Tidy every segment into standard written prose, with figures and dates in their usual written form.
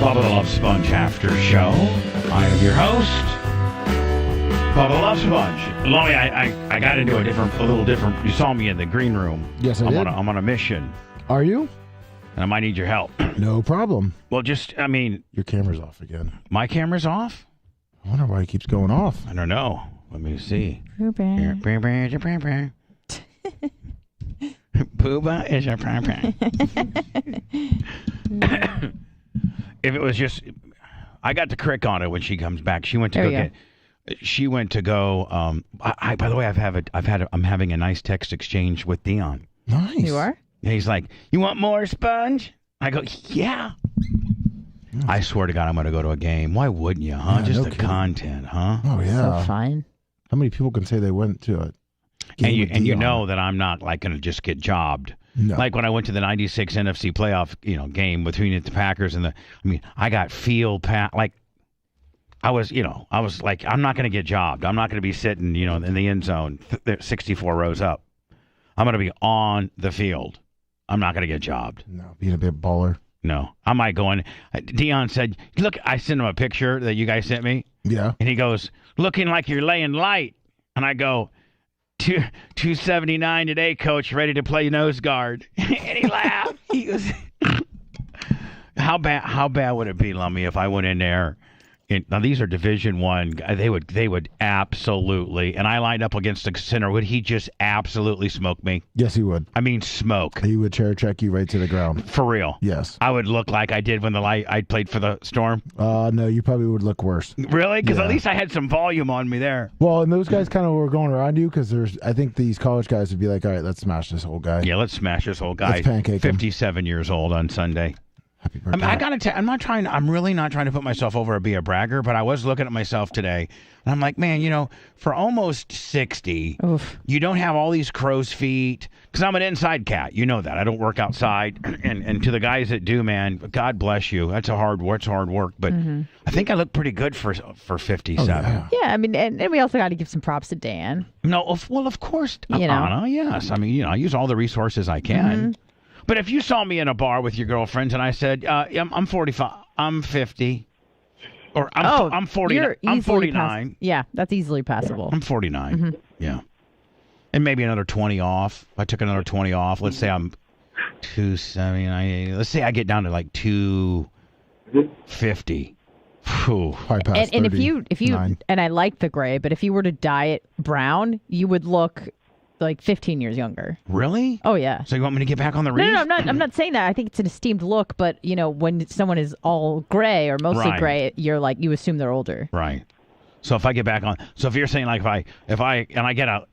Bubba the Love Sponge After Show. I am your host, Bubba the Love Sponge. Lonnie, I got into a little different. You saw me in the green room. Yes, I did. I'm on a mission. Are you? And I might need your help. No problem. Well, Your camera's off again. My camera's off? I wonder why it keeps going off. I don't know. Let me see. Bubba is a If it was just, I got to crick on it when she comes back. She went to go get. She went to go. By the way, I'm having a nice text exchange with Dion. Nice. You are? He's like, "You want more sponge?" I go, "Yeah." Yes. I swear to God, I'm going to go to a game. Why wouldn't you, huh? Yeah, Just no the kidding. content, huh? Oh yeah. So fun. How many people can say they went to a game with And you Dion? know that I'm not like going to just get jobbed. No. Like when I went to the '96 NFC playoff, game between the Packers and I got like I was like, I'm not going to get jobbed. I'm not going to be sitting, in the end zone, 64 rows up. I'm going to be on the field. I'm not going to get jobbed. No, being a bit baller. No, I might go in. Dion said, "Look," I sent him a picture that you guys sent me, Yeah. and he goes, "Looking like you're laying light," and I go, 279 today, coach, ready to play nose guard. And he laughed. He goes, how bad would it be, Lummy, if I went in there? Now these are Division I. They would absolutely, and I lined up against the center. Would he just absolutely smoke me? Yes, he would. I mean, smoke. He would chair check you right to the ground. For real. Yes. I would look like I did when I played for the Storm. No, you probably would look worse. Really? Because Yeah. at least I had some volume on me there. Well, and those guys kind of were going around you because I think these college guys would be like, all right, let's smash this whole guy. Yeah, let's smash this whole guy. Let's pancake him. 57 years old on Sunday. Happy birthday. I gotta tell. I'm really not trying to put myself over or be a bragger, but I was looking at myself today, and I'm like, man, for almost 60, Oof. you don't have all these crow's feet. Because I'm an inside cat, you know that. I don't work outside, and to the guys that do, man, God bless you. That's hard work, but I think I look pretty good for 57. Oh, yeah. Yeah, I mean, and we also got to give some props to Dan. No, of course, You know. Anna, yes. I mean, I use all the resources I can. But if you saw me in a bar with your girlfriends and I said, I'm 45, I'm 50, or I'm 40, you're I'm easily 49. yeah, that's easily passable. I'm 49. Yeah. And maybe another 20 off. If I took another 20 off, let's say I'm 279. Let's say I get down to like 250. Whew. Probably past And if you 39. and I like the gray, but if you were to dye it brown, you would look like 15 years younger. Really? Oh yeah. So you want me to get back on the reef? No, I'm not saying that. I think it's an esteemed look, but when someone is all gray or mostly Right. gray, you're like, you assume they're older. Right. So if I get back on, so if you're saying like if I get out,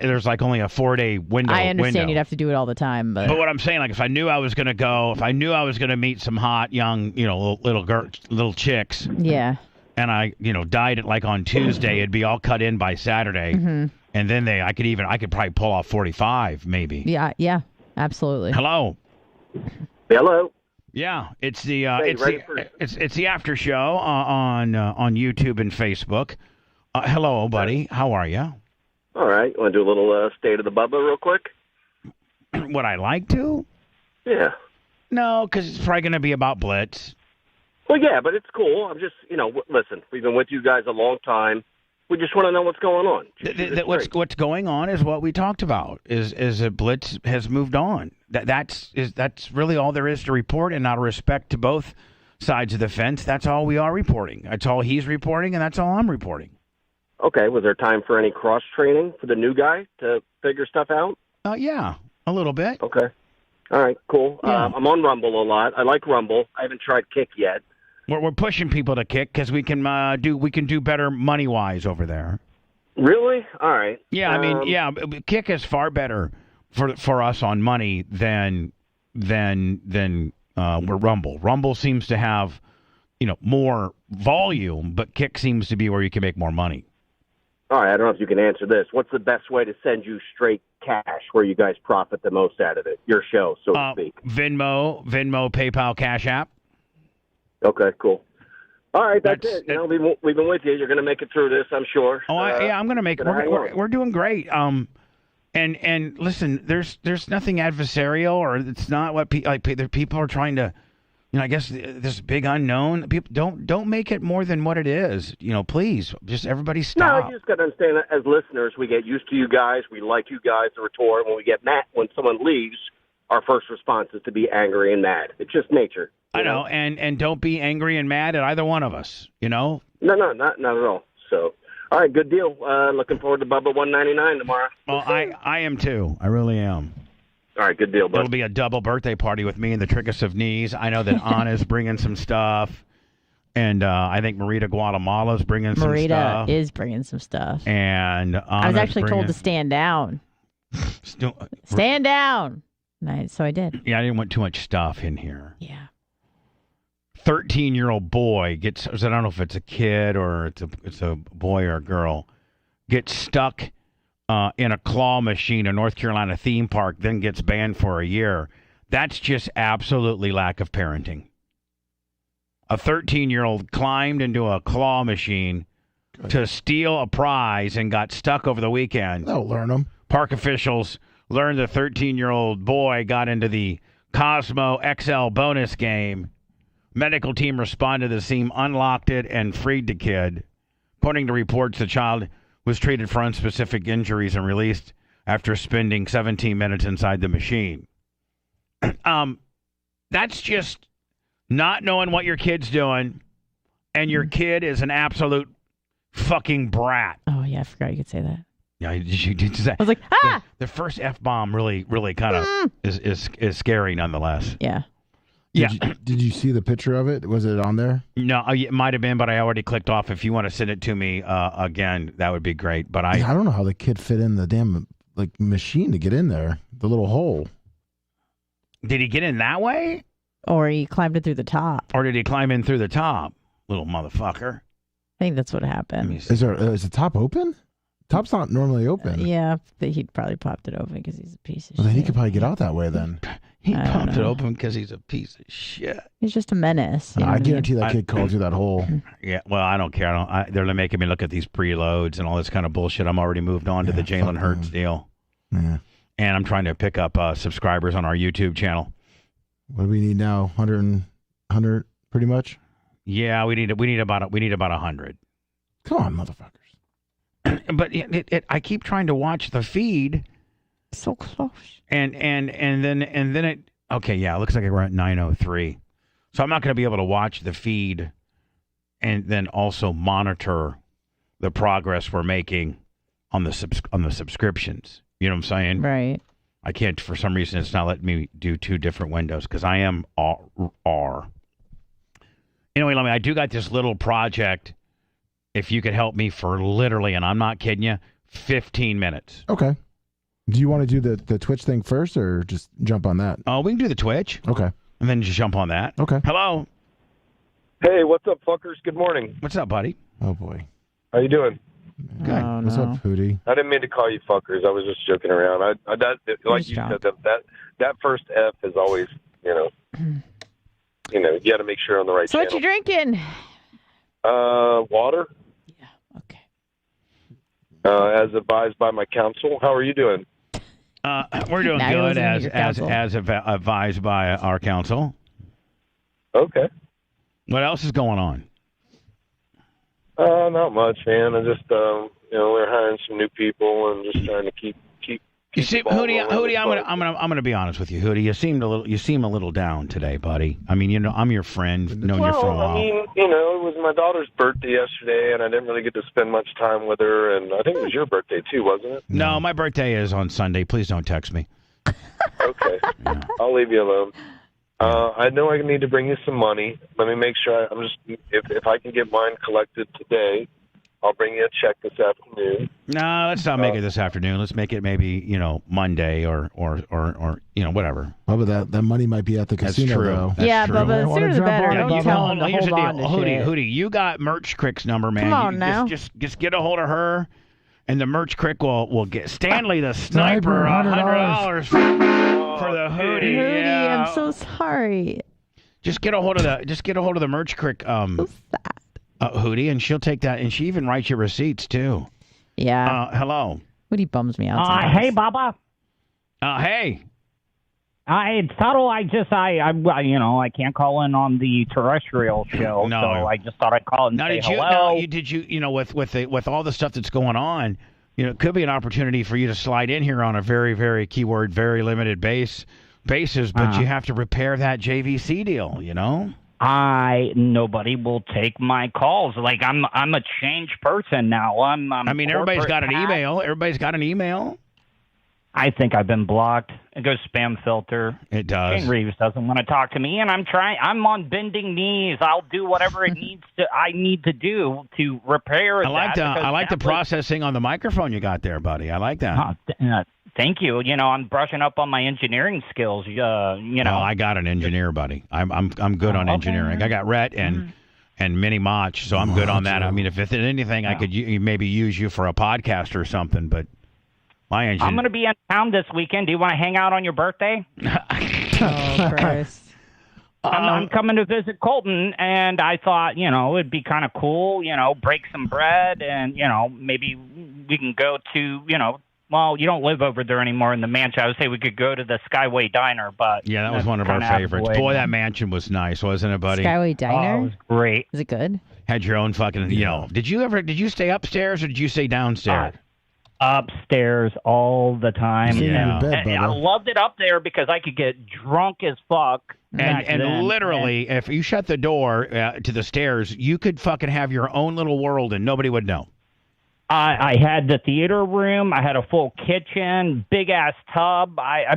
there's like only a 4-day window. I understand you'd have to do it all the time, but But what I'm saying, like if I knew I was going to go, if I knew I was going to meet some hot young, little chicks, yeah. and I, dyed it like on Tuesday, it'd be all cut in by Saturday, and then I could probably pull off 45 maybe. Yeah, absolutely. Hello. Hello. Yeah, it's the Hey, ready it's the after show on YouTube and Facebook. Hello, buddy. How are you? All right. Want to do a little state of the Bubba real quick? Would I like to? Yeah. No, because it's probably going to be about Blitz. Well, yeah, but it's cool. I'm just, listen, we've been with you guys a long time. We just want to know what's going on. What's going on is what we talked about. Is that Blitz has moved on. That's really all there is to report, and out of respect to both sides of the fence, that's all we are reporting. That's all he's reporting, and that's all I'm reporting. Okay. Was there time for any cross-training for the new guy to figure stuff out? Yeah, a little bit. Okay. All right, cool. Yeah. I'm on Rumble a lot. I like Rumble. I haven't tried Kick yet. We're pushing people to Kick because we can do better money wise over there. Really? All right. Yeah, I mean, Kick is far better for us on money than we're Rumble. Rumble seems to have more volume, but Kick seems to be where you can make more money. All right, I don't know if you can answer this. What's the best way to send you straight cash where you guys profit the most out of it? Your show, so to speak. Venmo, PayPal, Cash App. Okay, cool. All right, that's it. We've been with you. You're going to make it through this, I'm sure. I'm going to make it. We're doing great. And listen, there's nothing adversarial, or it's not what people are trying to, I guess this big unknown. People don't make it more than what it is. Please, just everybody stop. No, you just got to understand that as listeners, we get used to you guys. We like you guys to retort. When we get mad, when someone leaves, our first response is to be angry and mad. It's just nature. I know, and don't be angry and mad at either one of us. No, not at all. So, all right, good deal. Looking forward to Bubba 199 tomorrow. Well, I am too. I really am. All right, good deal, bud. It'll be a double birthday party with me and the Trickus of Knees. I know that Anna's bringing some stuff, and I think Marita Guatemala's bringing some stuff. Marita is bringing some stuff. And I was actually told to stand down. Stand down. So I did. Yeah, I didn't want too much stuff in here. Yeah. 13-year-old boy gets, I don't know if it's a kid or it's a boy or a girl, gets stuck in a claw machine in North Carolina theme park, then gets banned for a year. That's just absolutely lack of parenting. A 13-year-old climbed into a claw machine to steal a prize and got stuck over the weekend. They'll learn them. Park officials learned the 13-year-old boy got into the Cosmo XL bonus game. Medical team responded to the scene, unlocked it, and freed the kid. According to reports, the child was treated for unspecific injuries and released after spending 17 minutes inside the machine. That's just not knowing what your kid's doing, and your kid is an absolute fucking brat. Oh, yeah, I forgot you could say that. Yeah, you did say. I was like, The first F-bomb really kind of is scary nonetheless. Yeah. Did you see the picture of it? Was it on there? No, it might have been, but I already clicked off. If you want to send it to me again, that would be great. But I don't know how the kid fit in the damn machine to get in there. The little hole. Did he get in that way? Or he climbed it through the top. Or did he climb in through the top? Little motherfucker. I think that's what happened. Is the top open? Top's not normally open. Yeah, he'd probably popped it open because he's a piece of shit. Well, then he could probably get out that way then. He popped it open because he's a piece of shit. He's just a menace. I guarantee that kid called through that hole. Yeah, well, I don't care. They're making me look at these preloads and all this kind of bullshit. I'm already moved on to the Jalen Hurts deal. Yeah. And I'm trying to pick up subscribers on our YouTube channel. What do we need now? 100 pretty much? Yeah, we need about 100. Come on, motherfuckers. But I keep trying to watch the feed. So close. And then it okay, yeah, it looks like we're at 9:03. So I'm not going to be able to watch the feed and then also monitor the progress we're making on the subscriptions. You know what I'm saying? Right. I can't, for some reason it's not letting me do two different windows because I am R. Anyway, I do got this little project. If you could help me for literally, and I'm not kidding you, 15 minutes. Okay. Do you want to do the Twitch thing first or just jump on that? Oh, we can do the Twitch. Okay. And then just jump on that. Okay. Hello. Hey, what's up, fuckers? Good morning. What's up, buddy? Oh, boy. How you doing? Good. Oh, What's up, Hootie? I didn't mean to call you fuckers. I was just joking around. Like you said, that first F is always, you got to make sure on the right So channel. what you drinking? Water. Yeah. Okay. As advised by my counsel. How are you doing? We're doing Now you're good listening to your counsel. as advised by our counsel. Okay. What else is going on? Not much, man. I just, we're hiring some new people and just trying to keep. You see, Hootie, I'm gonna be honest with you, Hootie. You seem a little down today, buddy. I mean, I'm your friend, known you for a while. I mean, it was my daughter's birthday yesterday, and I didn't really get to spend much time with her. And I think it was your birthday too, wasn't it? No, my birthday is on Sunday. Please don't text me. Okay, Yeah. I'll leave you alone. I know I need to bring you some money. Let me make sure. If I can get mine collected today, I'll bring you a check this afternoon. No, let's not make it this afternoon. Let's make it maybe Monday or whatever. Bubba, that money might be at the That's casino, true. though. That's Yeah, true. Bubba, the Wanna sooner the jump better. on it, Don't Bubba? tell him to Here's hold the on to deal. shit. Hootie, you got Merch Crick's number, man. Come on now. Just get a hold of her, and the Merch Crick will get Stanley the Sniper $100 for the Hootie. Hootie, Yeah. I'm so sorry. Just get a hold of the Merch Crick So sad. Hootie, and she'll take that, and she even writes your receipts too. Yeah. Hello. Hootie bums me out sometimes. Hey, Bubba. Hey. Tuttle, I can't call in on the terrestrial show, No. so I just thought I'd call and Now, say hello. hello. With all the stuff that's going on, it could be an opportunity for you to slide in here on a very, very keyword, very limited basis, but you have to repair that JVC deal, Nobody will take my calls. Like I'm a changed person now. Everybody's got an email. Everybody's got an email. I think I've been blocked. It goes spam filter. It does. Shane Reeves doesn't want to talk to me, and I'm on bending knees. I'll do whatever I need to do to repair. I like the processing on the microphone you got there, buddy. I like that. Thank you. I'm brushing up on my engineering skills. I got an engineer, buddy. I'm good on engineering. I got Rhett and Minnie Mach, so I'm good on that. I mean, if anything, I could maybe use you for a podcast or something, but. I'm going to be in town this weekend. Do you want to hang out on your birthday? Oh, Christ. I'm coming to visit Colton, and I thought, it'd be kind of cool, break some bread, and, maybe we can go to, well, you don't live over there anymore in the mansion. I would say we could go to the Skyway Diner, but... Yeah, that was one of our favorites. Boy, that mansion was nice, wasn't it, buddy? Skyway Diner? Oh, it was great. Is it good? Had your own fucking, Did you stay upstairs or did you stay downstairs? Upstairs all the time. Yeah. Bed, and I loved it up there because I could get drunk as fuck. And literally, if you shut the door to the stairs, you could fucking have your own little world and nobody would know. I had the theater room. I had a full kitchen, big ass tub. I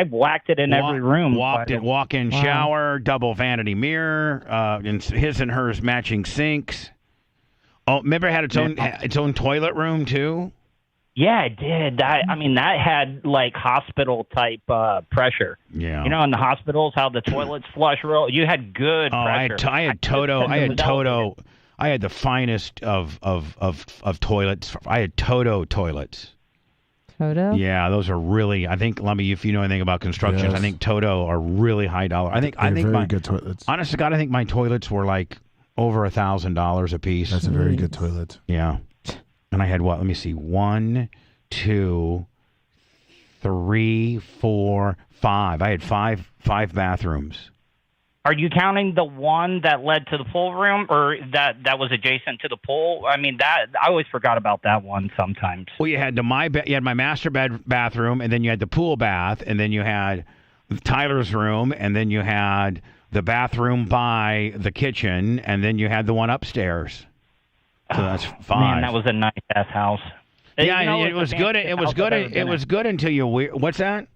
whacked it in every room. Walk-in shower, double vanity mirror, and his and hers matching sinks. Oh, remember it had its own toilet room too? Yeah, it did. That had like hospital type pressure. Yeah. In the hospitals, how the toilets flush real. You had good pressure. I had Toto. I had the finest of toilets. I had Toto toilets. Toto? Yeah, those are really. I think, Lummy, if you know anything about construction, Yes. I think Toto are really high dollar. I think very good toilets. Honest to God, I think my toilets were like over $1,000 a piece. That's a very good toilet. Yeah. And I had what? Let me see. 1, 2, 3, 4, 5. I had five bathrooms. Are you counting the one that led to the pool room, or that was adjacent to the pool? I mean, that I always forgot about that one sometimes. Well, you had my master bathroom, and then you had the pool bath, and then you had Tyler's room, and then you had the bathroom by the kitchen, and then you had the one upstairs. So that's 5. Man, that was a nice ass house. Yeah, it was good. It was good. It was good until you. What's that?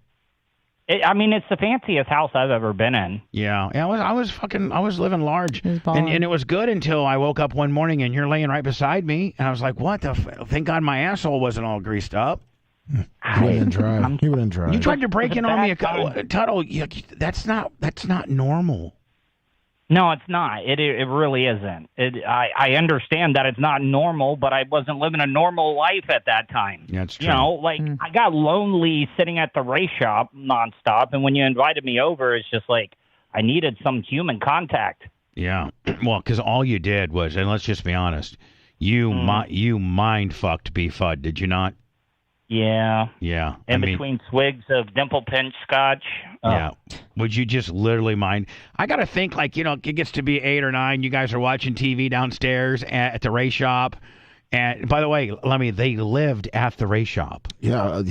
It's the fanciest house I've ever been in. Yeah. I was living large, and it was good until I woke up one morning and you're laying right beside me, and I was like, "What the? Thank God my asshole wasn't all greased up." He went in dry. You tried to break in on me, Tuttle. That's not normal. No, it's not. It really isn't. I understand that it's not normal, but I wasn't living a normal life at that time. Yeah, that's true. I got lonely sitting at the race shop nonstop, and when you invited me over, it's just like I needed some human contact. Yeah, well, because all you did was, and let's just be honest, you mind fucked B-Fud, did you not? Yeah. Yeah. Between swigs of dimple pinch scotch. Yeah. Would you just literally mind? I got to think it gets to be 8 or 9. You guys are watching TV downstairs at the race shop. And by the way, they lived at the race shop. Yeah.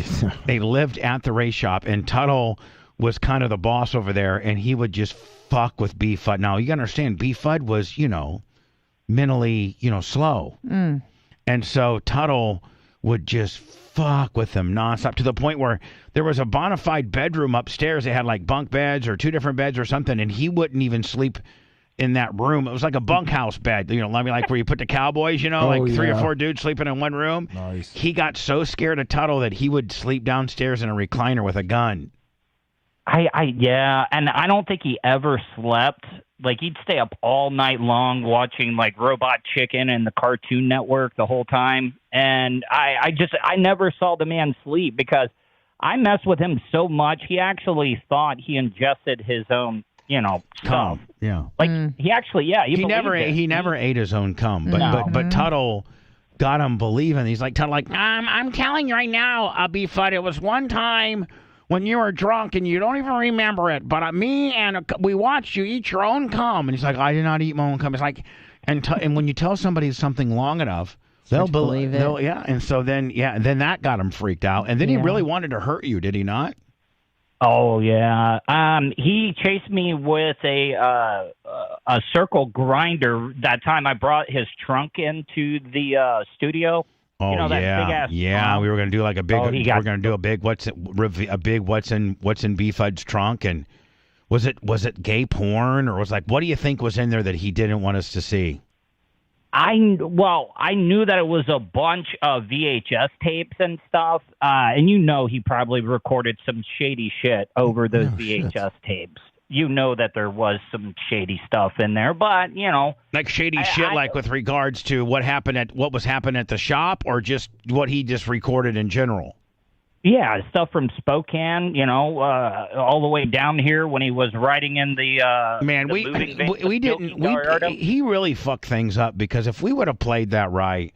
They lived at the race shop. And Tuttle was kind of the boss over there. And he would just fuck with B-Fud. Now, you got to understand, B-Fud was, mentally, slow. Mm. And so Tuttle would just fuck with them nonstop to the point where there was a bona fide bedroom upstairs. They had like bunk beds or 2 different beds or something, and he wouldn't even sleep in that room. It was like a bunkhouse bed, like where you put the cowboys, 3 or 4 dudes sleeping in one room. Nice. He got so scared of Tuttle that he would sleep downstairs in a recliner with a gun. Yeah, and I don't think he ever slept. Like, he'd stay up all night long watching, like, Robot Chicken and the Cartoon Network the whole time. And I never saw the man sleep because I messed with him so much, he actually thought he ingested his own, stuff. Yeah. Like, he actually, he never ate his own cum. But Tuttle got him believing. He's like, Tuttle, I'm telling you right now, B-Fud, it was one time when you were drunk and you don't even remember it, but we watched you eat your own cum. And he's like, I did not eat my own cum. It's like, and when you tell somebody something long enough, they'll believe it. Yeah, and so then that got him freaked out. And then he really wanted to hurt you, did he not? Oh yeah. He chased me with a circle grinder. That time I brought his trunk into the studio. Oh, you know, that big ass trunk? We were going to do like a big. We're going to do a big what's in B-Fud's trunk, and was it gay porn, or was like, what do you think was in there that he didn't want us to see? I knew that it was a bunch of VHS tapes and stuff, and he probably recorded some shady shit over those VHS tapes. You know that there was some shady stuff in there, but like shady shit, like with regards to what was happening at the shop, or just what he just recorded in general. Yeah, stuff from Spokane, all the way down here when he was riding in the man. We didn't. He really fucked things up, because if we would have played that right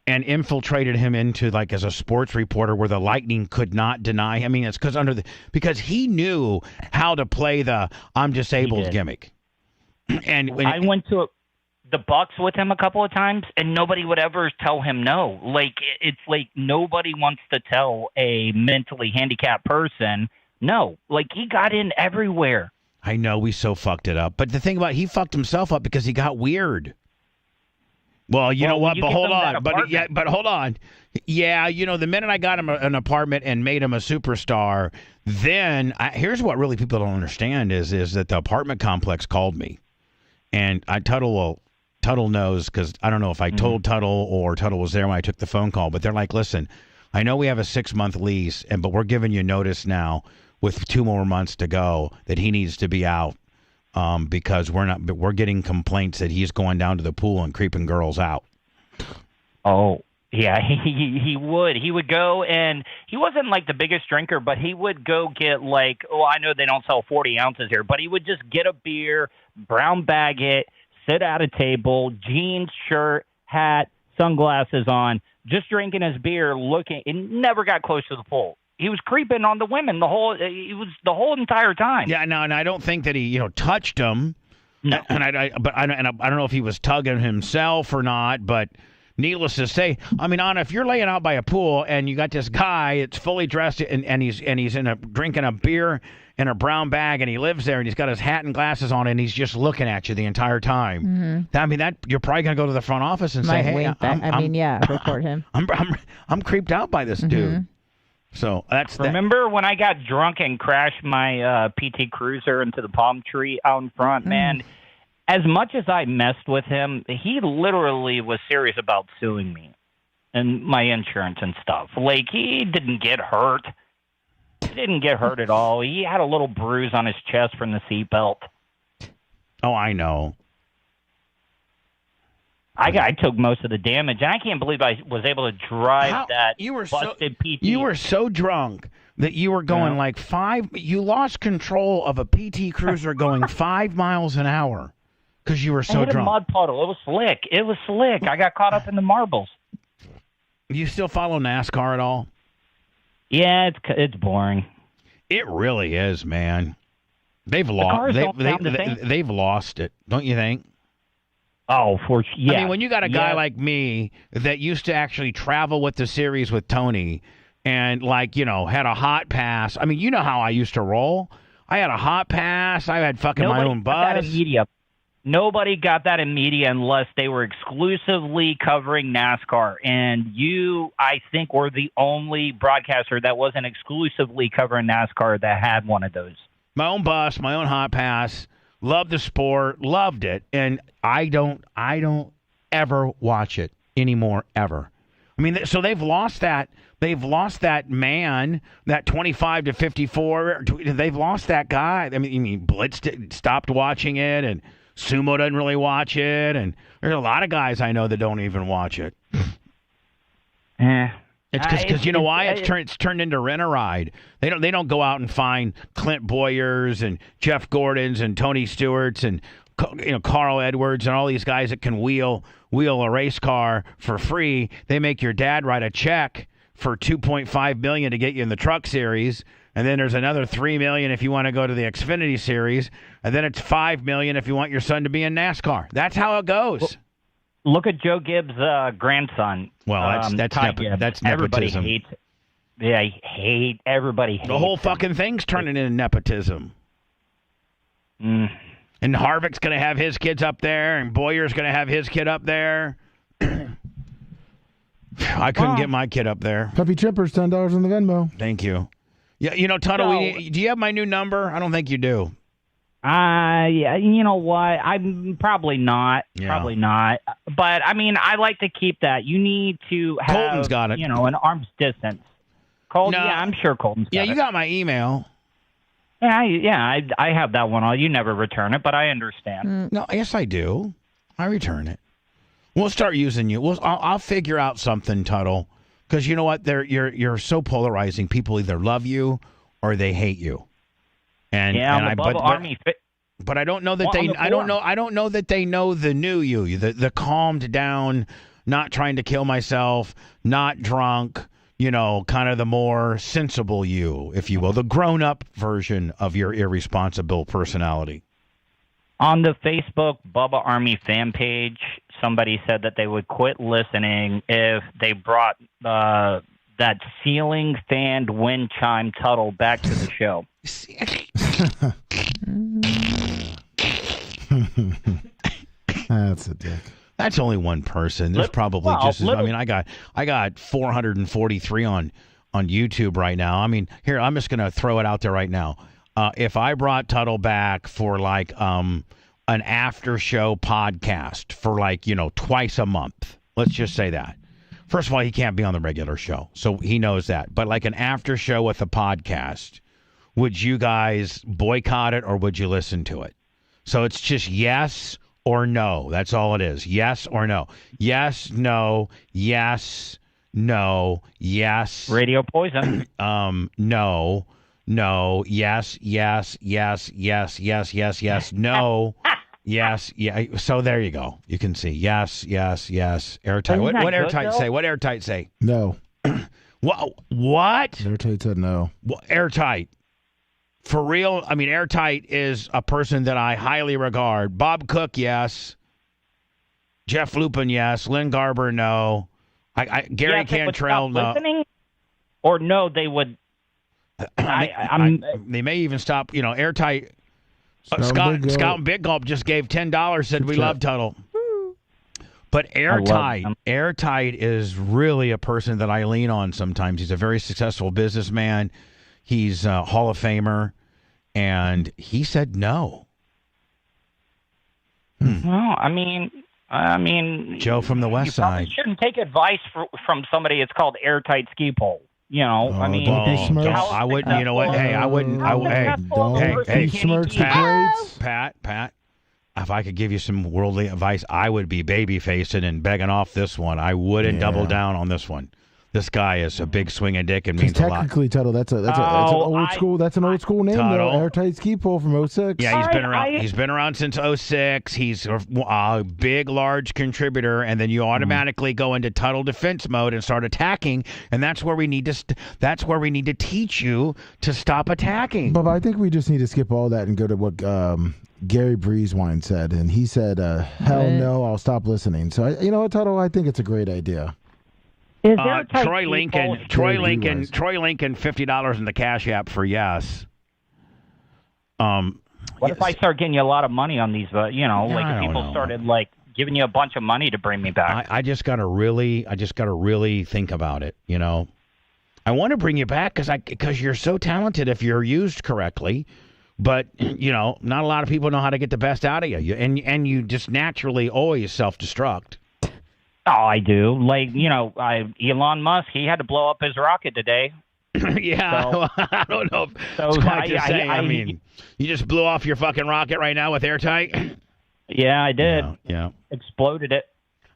and infiltrated him into like as a sports reporter where the Lightning could not deny. I mean, it's because he knew how to play the I'm disabled gimmick. And I went to the Bucks with him a couple of times, and nobody would ever tell him no. Like, it's like nobody wants to tell a mentally handicapped person no. Like, he got in everywhere. I know we so fucked it up, but the thing about he fucked himself up because he got weird. Well, you know what? But hold on. But hold on. Yeah, the minute I got him an apartment and made him a superstar, then here's what really people don't understand is that the apartment complex called me, and Tuttle knows, because I don't know if I told Tuttle or Tuttle was there when I took the phone call, but they're like, listen, I know we have a 6-month lease, but we're giving you notice now with 2 more months to go that he needs to be out. Because we're getting complaints that he's going down to the pool and creeping girls out. Oh, yeah, he would go, and he wasn't like the biggest drinker, but he would go get like, I know they don't sell 40 ounces here, but he would just get a beer, brown bag it, sit at a table, jeans, shirt, hat, sunglasses on, just drinking his beer, looking, and never got close to the pool. He was creeping on the women the whole entire time. Yeah, no, and I don't think that he touched them. No, and I don't know if he was tugging himself or not. But needless to say, I mean, Anna, if you're laying out by a pool and you got this guy, it's fully dressed and he's drinking a beer in a brown bag, and he lives there, and he's got his hat and glasses on, and he's just looking at you the entire time. Mm-hmm. I mean, that you're probably gonna go to the front office and say, "Hey, report him." I'm creeped out by this dude. So Remember when I got drunk and crashed my PT Cruiser into the palm tree out in front? Man, as much as I messed with him, he literally was serious about suing me and my insurance and stuff. Like, he didn't get hurt. He didn't get hurt at all. He had a little bruise on his chest from the seatbelt. Oh, I know. I took most of the damage, and I can't believe I was able to drive busted PT. You were so drunk that you were going like 5. You lost control of a PT Cruiser going 5 miles an hour because you were so drunk. I hit a mud puddle. It was slick. I got caught up in the marbles. You still follow NASCAR at all? Yeah, it's boring. It really is, man. They've lost. They've lost it, don't you think? Oh, yeah. I mean, when you got a guy like me that used to actually travel with the series with Tony and, had a hot pass. I mean, you know how I used to roll. I had a hot pass. I had my own bus. Nobody got that in media unless they were exclusively covering NASCAR. And you, I think, were the only broadcaster that wasn't exclusively covering NASCAR that had one of those. My own bus, my own hot pass. Loved the sport, loved it, and I don't ever watch it anymore, ever. I mean, so they've lost that. They've lost that man, that 25 to 54. They've lost that guy. I mean, Blitz stopped watching it, and Sumo doesn't really watch it, and there's a lot of guys I know that don't even watch it. It's because you know why? It's turned into rent-a-ride. They don't go out and find Clint Boyers and Jeff Gordons and Tony Stewarts and Carl Edwards and all these guys that can wheel a race car for free. They make your dad write a check for $2.5 million to get you in the Truck Series, and then there's another $3 million if you want to go to the Xfinity Series, and then it's $5 million if you want your son to be in NASCAR. That's how it goes. Look at Joe Gibbs' grandson. Well, that's nepotism. Everybody hates it. Yeah, everybody hates the whole him. fucking thing's turning into nepotism. Mm. And Harvick's going to have his kids up there, and Boyer's going to have his kid up there. I couldn't get my kid up there. Puppy Chippers, $10 on the Venmo. Thank you. Yeah, Tuttle, do you have my new number? I don't think you do. Yeah, you know what? I'm probably not. Yeah. Probably not. But, I mean, I like to keep that. You need to have, Colton's got it. an arm's distance. Colton, No. yeah, I'm sure Colton's got it. Yeah, you got my email. Yeah, I have that one. You never return it, but I understand. No, yes, I do. I return it. We'll start using you. I'll figure out something, Tuttle, because you know what? You're so polarizing. People either love you or they hate you. And Bubba Army. But I don't know that Well, I don't know that they know the new you, the calmed down, not trying to kill myself, not drunk. Kind of the more sensible you, if you will, the grown-up version of your irresponsible personality. On the Facebook Bubba Army fan page, somebody said that they would quit listening if they brought that ceiling fanned wind chime Tuttle back to the show. That's a dick. That's only one person. There's probably just as, I got 443 on YouTube right now. I mean, here, I'm just going to throw it out there right now. If I brought Tuttle back for like an after show podcast for like, twice a month, let's just say that. First of all, he can't be on the regular show, so he knows that. But like an after show with a podcast, would you guys boycott it or would you listen to it? So it's just yes or no. That's all it is. Yes or no. Yes, no, yes, no, yes. Radio poison. No, yes, yes, yes, yes, yes, yes, yes, no, yes, yeah. So there you go. You can see yes, yes, yes. Airtight. What Airtight say? What Airtight say? No. What? Airtight said no. Airtight. For real, I mean, Airtight is a person that I highly regard. Bob Cook, yes. Jeff Lupin, yes. Lynn Garber, no. Gary Cantrell, no. Listening? Or no, they would. They may even stop. Airtight. Scout and Big Gulp just gave $10. Said we love Tuttle. But Airtight is really a person that I lean on sometimes. He's a very successful businessman. He's a Hall of Famer, and he said no. Well, I mean, Joe from the West Side. You shouldn't take advice from somebody. It's called Airtight Ski Pole. I wouldn't. You know what? Hey, I wouldn't. Pat. If I could give you some worldly advice, I would be baby facing and begging off this one. I wouldn't double down on this one. This guy is a big swinging dick and means a lot. Technically, Tuttle, that's an old school. That's an old school name, Tuttle. though. Airtight Ski Pole from 06. Yeah, he's been around. He's been around since 06. He's a big, large contributor, and then you automatically go into Tuttle defense mode and start attacking, and that's where we need to. That's where we need to teach you to stop attacking. But I think we just need to skip all that and go to what Gary Breezewine said, and he said, "Hell no, I'll stop listening." So you know what, Tuttle? I think it's a great idea. Troy Lincoln, $50 in the Cash App for yes. What if I start getting you a lot of money on these? If people started giving you a bunch of money to bring me back. I just gotta really think about it. I want to bring you back because you're so talented if you're used correctly. But not a lot of people know how to get the best out of you, and you just naturally always self-destruct. Oh, I do. Elon Musk, he had to blow up his rocket today. Yeah, So, I don't know if it's quite to say. I mean, you just blew off your fucking rocket right now with Airtight? Yeah, I did. Yeah. Exploded it.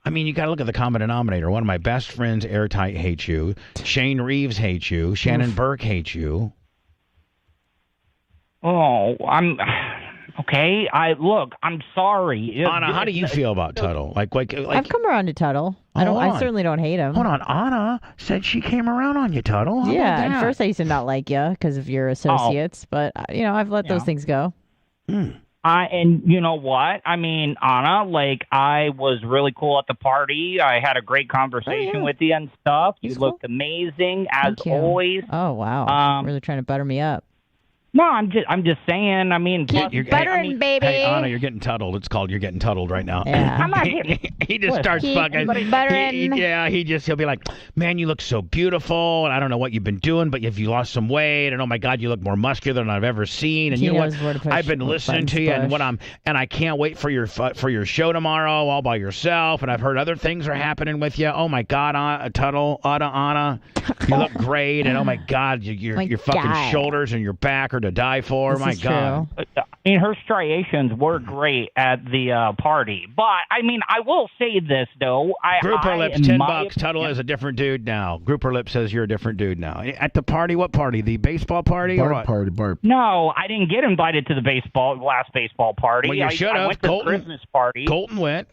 I mean, you got to look at the common denominator. One of my best friends, Airtight, hates you. Shane Reeves hates you. Shannon Burke hates you. Oh, okay. I'm sorry. Anna, how do you feel about Tuttle? Like I've come around to Tuttle. I certainly don't hate him. Hold on. Anna said she came around on you, Tuttle. How about Yeah, that? at first I used to not like you because of your associates, but I've let those things go. And you know what? I mean, Anna, like, I was really cool at the party. I had a great conversation with you and stuff. You looked amazing as always. Oh wow! Really trying to butter me up. No, I'm just saying. I mean, Keep buttering, baby. Hey, Anna, you're getting tuttled. It's called you're getting tuttled right now. Yeah. I'm not getting. He just starts fucking. He'll be like, man, you look so beautiful, and I don't know what you've been doing, but if you lost some weight, and oh my God, you look more muscular than I've ever seen, and He you know knows what? where to push I've been listening to you, and I can't wait for your show tomorrow, all by yourself, and I've heard other things are happening with you. Oh my God, Anna, you look great, and oh my God, your fucking shoulders and your back are to die for. My God. True. I mean, her striations were great at the party, but I mean, I will say this though. Grouper Lips, $10. Tuttle is a different dude now. Grouper Lips says you're a different dude now. At the party, what party? The baseball party or what? Barb. No, I didn't get invited to the last baseball party. Well, you should have. I went to the Christmas party. Colton went.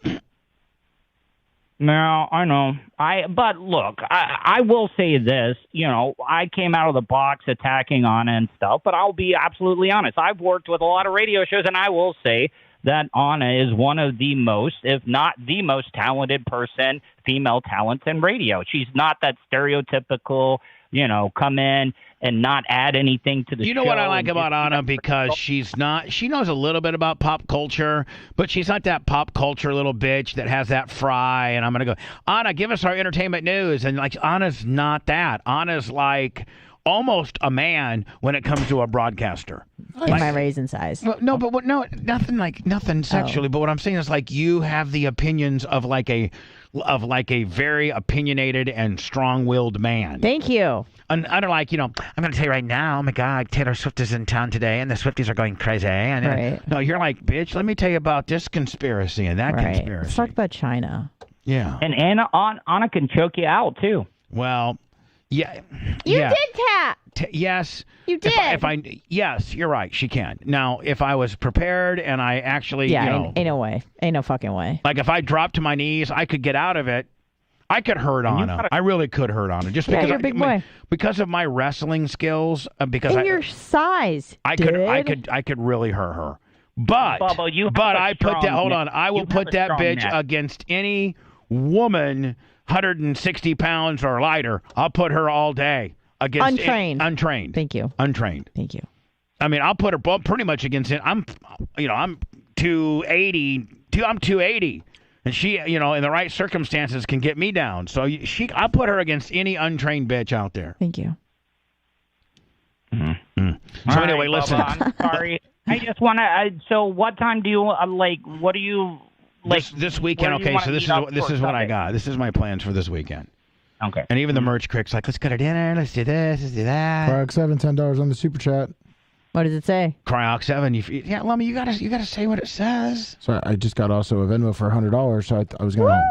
No, I know. But look, I will say this. You know, I came out of the box attacking Anna and stuff, but I'll be absolutely honest. I've worked with a lot of radio shows, and I will say that Anna is one of the most, if not the most talented female talents in radio. She's not that stereotypical, come in and not add anything to the show. You know what I like about Anna? Because she knows a little bit about pop culture, but she's not that pop culture little bitch that has that fry. And I'm going to go, Anna, give us our entertainment news. And like, Anna's not that. Anna's like almost a man when it comes to a broadcaster. In my raisin size. Well, no, but nothing sexually. But what I'm saying is like you have the opinions of like a very opinionated and strong-willed man. Thank you. And I don't like, I'm going to tell you right now, oh my God, Taylor Swift is in town today, and the Swifties are going crazy. And right. No, you're like, bitch, let me tell you about this conspiracy and that conspiracy. Let's talk about China. Yeah. And Anna can choke you out, too. Well, yeah. You did tap. Yes. You did. Yes, you're right. She can. Now, if I was prepared and I actually, ain't no way. Ain't no fucking way. Like if I dropped to my knees, I could get out of it. I could hurt Anna. I really could hurt Anna. Just because you're a big boy. Because of my wrestling skills. Because your size. I could really hurt her. But Bubba, I put that. Hold on. I will put that bitch against any woman 160 pounds or lighter. I'll put her all day against untrained. Thank you. Untrained. Thank you. I mean, I'll put her pretty much against it. I'm 280. I'm 280. And she, in the right circumstances, can get me down. So I'll put her against any untrained bitch out there. Thank you. Mm-hmm. So anyway, listen. Bubba, I'm sorry. I just want to. So, what time do you like? What do you like? This weekend. Okay, so this is what I got. This is my plans for this weekend. Okay. And even the merch crick's like, let's go to dinner. Let's do this. Let's do that. Cryox 7, $10 on the super chat. What does it say? Cryox 7. Lummy, you gotta say what it says. So I just got also a Venmo for $100. So I was gonna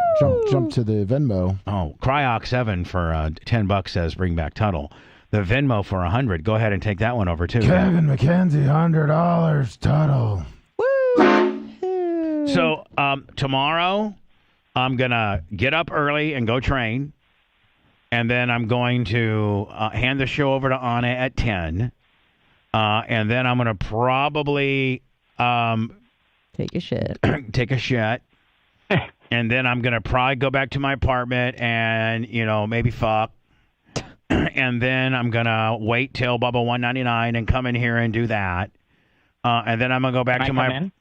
jump to the Venmo. Oh, Cryox 7 for $10 says bring back Tuttle. The Venmo for $100. Go ahead and take that one over too. Kevin McKenzie, $100. Tuttle. Woo! So tomorrow, I'm gonna get up early and go train, and then I'm going to hand the show over to Anna at 10. And then I'm going to probably take a shit. Take a shit. And then I'm going to probably go back to my apartment and, maybe fuck. And then I'm going to wait till Bubba 199 and come in here and do that. And then I'm going to go back to my...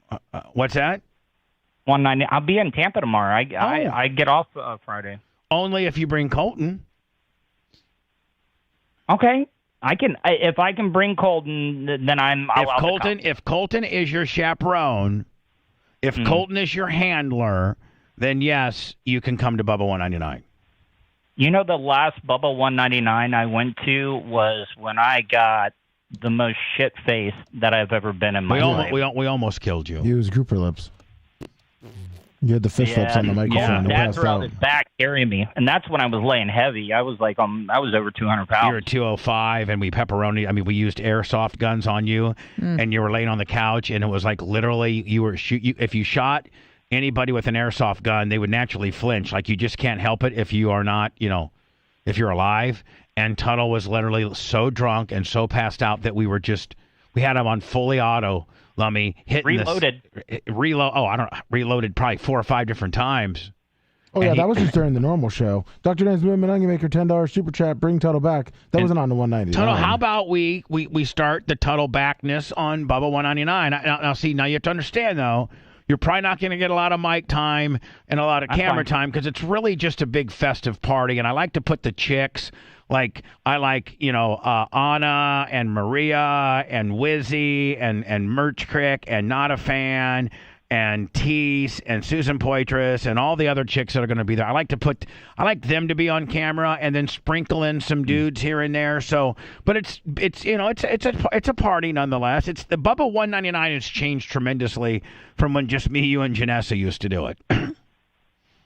what's that? 190. I'll be in Tampa tomorrow. I get off Friday. Only if you bring Colton. Okay. If I can bring Colton, then If Colton is your chaperone, if Colton is your handler, then yes, you can come to Bubba 199. The last Bubba 199 I went to was when I got the most shit face that I've ever been in my life. We almost killed you. He was Grouper Lips. You had the fist flips on the microphone. Yeah, that's where I was back carrying me. And that's when I was laying heavy. I was like, I was over 200 pounds. You were 205, and we used airsoft guns on you, and you were laying on the couch, and it was like literally if you shot anybody with an airsoft gun, they would naturally flinch. Like, you just can't help it if you are not, if you're alive. And Tuttle was literally so drunk and so passed out that we had him on fully auto, Lummy, hitting Reloaded. Reloaded probably 4 or 5 different times. Oh, yeah, that was just during the normal show. Dr. Dan's Movement Onion Maker, $10 super chat, bring Tuttle back. That wasn't on the 190. Tuttle, how about we start the Tuttle backness on Bubba 199? Now, see, now you have to understand, though, you're probably not going to get a lot of mic time and a lot of camera time because it's really just a big festive party. And I like to put the chicks, like I like, Anna and Maria and Wizzy and Merch Crick and Not a Fan and Tease and Susan Poitras and all the other chicks that are going to be there. I like them to be on camera and then sprinkle in some dudes here and there. So, but it's a party nonetheless. It's the Bubba 199 has changed tremendously from when just me, you, and Janessa used to do it.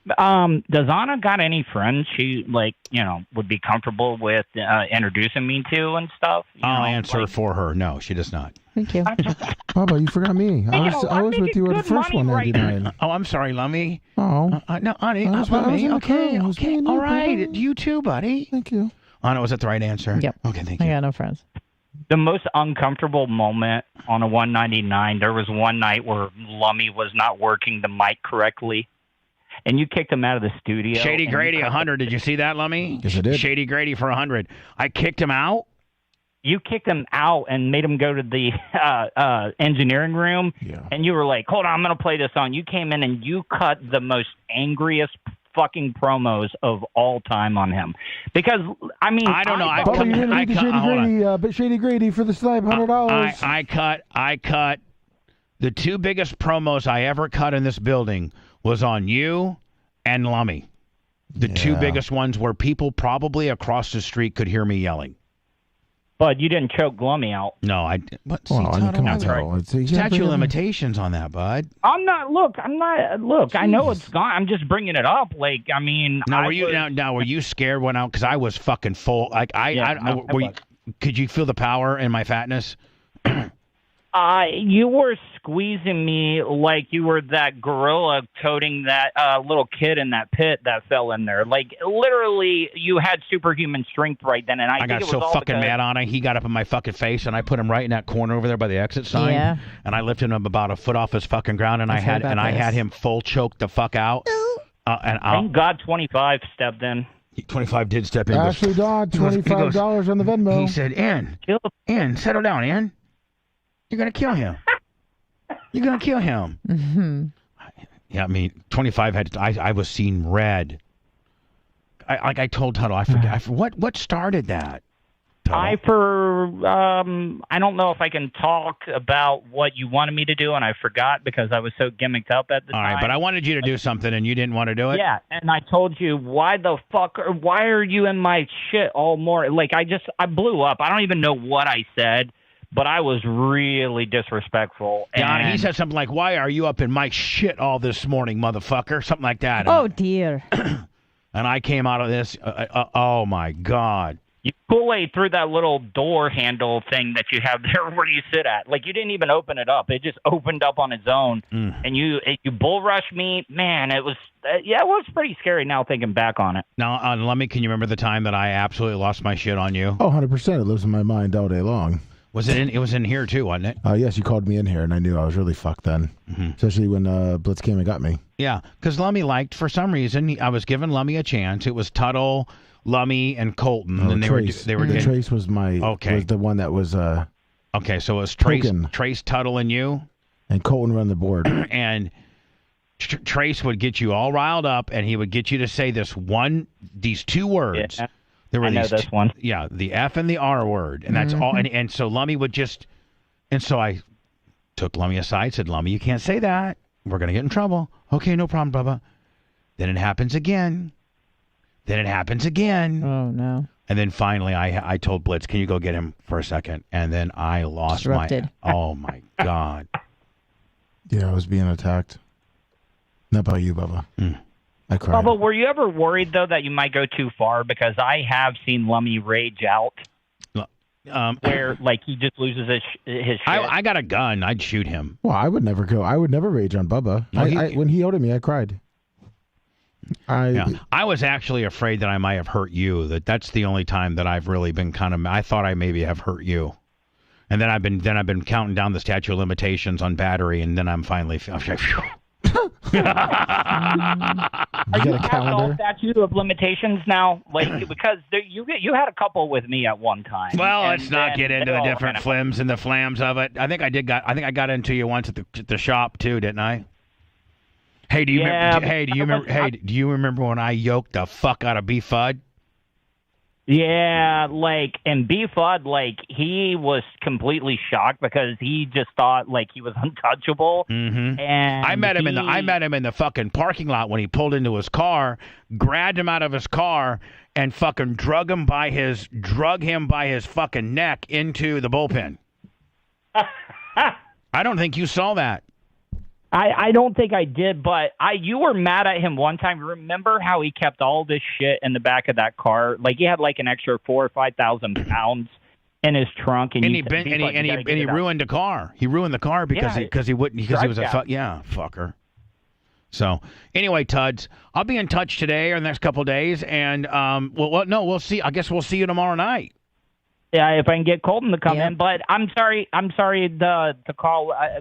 Does Anna got any friends she would be comfortable with introducing me to and stuff? I'll answer for her. No, she does not. Thank you. Bubba, you forgot me. I was with you at the first 199. Oh, I'm sorry, Lummy. Oh. No, honey. Lummy. Okay. All right. You too, buddy. Thank you. Anna, was that the right answer? Yep. Okay, thank you. I got no friends. The most uncomfortable moment on a 199, there was one night where Lummy was not working the mic correctly. And you kicked him out of the studio. Shady Grady, 100. Did you see that, Lummy? Yes, I did. Shady Grady for 100. I kicked him out. You kicked him out and made him go to the engineering room. Yeah. And you were like, hold on, I'm going to play this song. You came in and you cut the most angriest fucking promos of all time on him. Because, I mean... I don't know. Bubba, you're going to need the Shady Grady for the snipe, $100. I cut the 2 biggest promos I ever cut in this building was on you and Lummy. The 2 biggest ones where people probably across the street could hear me yelling. But you didn't choke Lummy out. No, I... What? Statute of limitations on that, bud. I'm not... Look, I know it's gone. I'm just bringing it up. Like, I mean... Now, were you scared when I... Because I was fucking full. Like, could you feel the power in my fatness? You were squeezing me like you were that gorilla toting that little kid in that pit that fell in there. Like, literally, you had superhuman strength right then. And I got so fucking mad on it. He got up in my fucking face, and I put him right in that corner over there by the exit sign. Yeah. And I lifted him about a foot off his fucking ground, and I had him full choked the fuck out. Thank God 25 stepped in. 25 did step in. Ashley Dodd, $25 on the Venmo. He said, Ann, settle down, Ann. You're going to kill him. You're going to kill him. Mm-hmm. Yeah, I mean, 25 I was seeing red. I told Tuttle, I forget. What started that? I don't know if I can talk about what you wanted me to do, and I forgot because I was so gimmicked up at the time. All right, but I wanted you to do something, and you didn't want to do it? Yeah, and I told you, why are you in my shit all morning? Like, I blew up. I don't even know what I said. But I was really disrespectful. Yeah, he said something like, why are you up in my shit all this morning, motherfucker? Something like that. Oh, dear. And I came out of this, oh, my God. You Kool-Aid through that little door handle thing that you have there where you sit at. Like, you didn't even open it up. It just opened up on its own. And you bull rushed me. Man, it was pretty scary now thinking back on it. Now, Lummy, can you remember the time that I absolutely lost my shit on you? Oh, 100%. It lives in my mind all day long. It was in here too, wasn't it? Yes, you called me in here, and I knew I was really fucked then. Mm-hmm. Especially when Blitz came and got me. Yeah, because Lummy for some reason, I was giving Lummy a chance. It was Tuttle, Lummy, and Colton. And Trace. Trace was was the one that was... okay, so it was Trace, Tuttle, and you? And Colton run the board. And Trace would get you all riled up, and he would get you to say these 2 words. Yeah. I know this one. Yeah, the F and the R word, and that's all. And so Lummy would so I took Lummy aside, said, Lummy, you can't say that. We're going to get in trouble. Okay, no problem, Bubba. Then it happens again. Oh, no. And then finally I told Blitz, can you go get him for a second? And then I lost oh, my God. Yeah, I was being attacked. Not about you, Bubba. I cried. Bubba, were you ever worried, though, that you might go too far? Because I have seen Lummy rage out. where like he just loses his shit. I got a gun. I'd shoot him. Well, I would never go. I would never rage on Bubba. When he yelled at me, I cried. I was actually afraid that I might have hurt you. That's the only time that I've really been I thought I maybe have hurt you. And then I've been counting down the statute of limitations on battery, and then I'm finally. Are you past all statute of limitations now? Like because you had a couple with me at one time. Well, let's not get into the different flims and the flams of it. I think I got into you once at the shop too, didn't I? Hey, do you remember when I yoked the fuck out of B Fudd? Yeah, like, and B Fudd, like, he was completely shocked because he just thought like he was untouchable. Mm-hmm. And I met him in the fucking parking lot when he pulled into his car, grabbed him out of his car, and fucking drug him by his fucking neck into the bullpen. I don't think you saw that. I don't think I did, but you were mad at him one time. Remember how he kept all this shit in the back of that car? Like he had like an extra 4,000 or 5,000 pounds in his trunk, and he ruined the car. He ruined the car because he was a fucker. So anyway, Tuds, I'll be in touch today or the next couple of days, and we'll see. I guess we'll see you tomorrow night. Yeah, if I can get Colton to come in, but I'm sorry to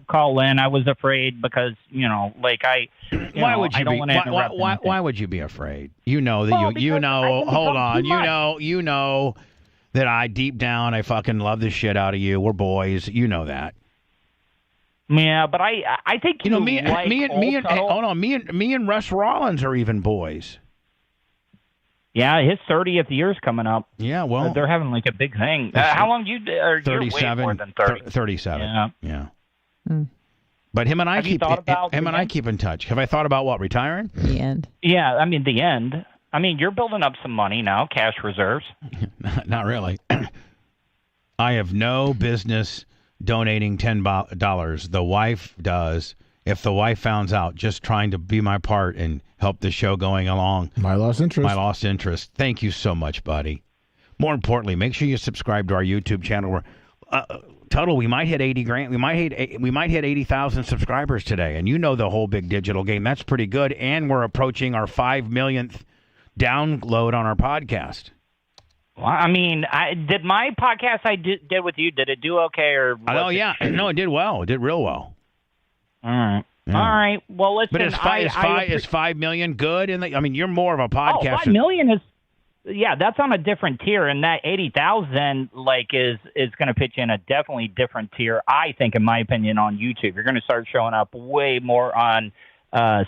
call in. I was afraid because why would you be afraid? You know that you know that I deep down I fucking love the shit out of you. We're boys, you know that. Yeah, but I think me and Russ Rollins are even boys. Yeah, his 30th year's coming up. Yeah, well, they're having like a big thing. How long you? 37. Way more than 30. 37. Yeah. But him and I keep in touch. Have I thought about what, retiring? The end. Yeah, I mean the end. I mean you're building up some money now, cash reserves. Not really. I have no business donating $10. The wife does. If the wife found out, just trying to be my part and help the show going along. My lost interest. Thank you so much, buddy. More importantly, make sure you subscribe to our YouTube channel. Where total, we might hit 80 grand. We might hit 80,000 subscribers today. And you know the whole big digital game. That's pretty good. And we're approaching our 5 millionth download on our podcast. Well, I mean, did my podcast I did with you? Did it do okay or? It did well. It did real well. All right. Yeah. All right. Well, listen. But is 5 million good? You're more of a podcaster. 5 million is, that's on a different tier, and that 80,000 is going to pitch in a definitely different tier. I think, in my opinion, on YouTube, you're going to start showing up way more on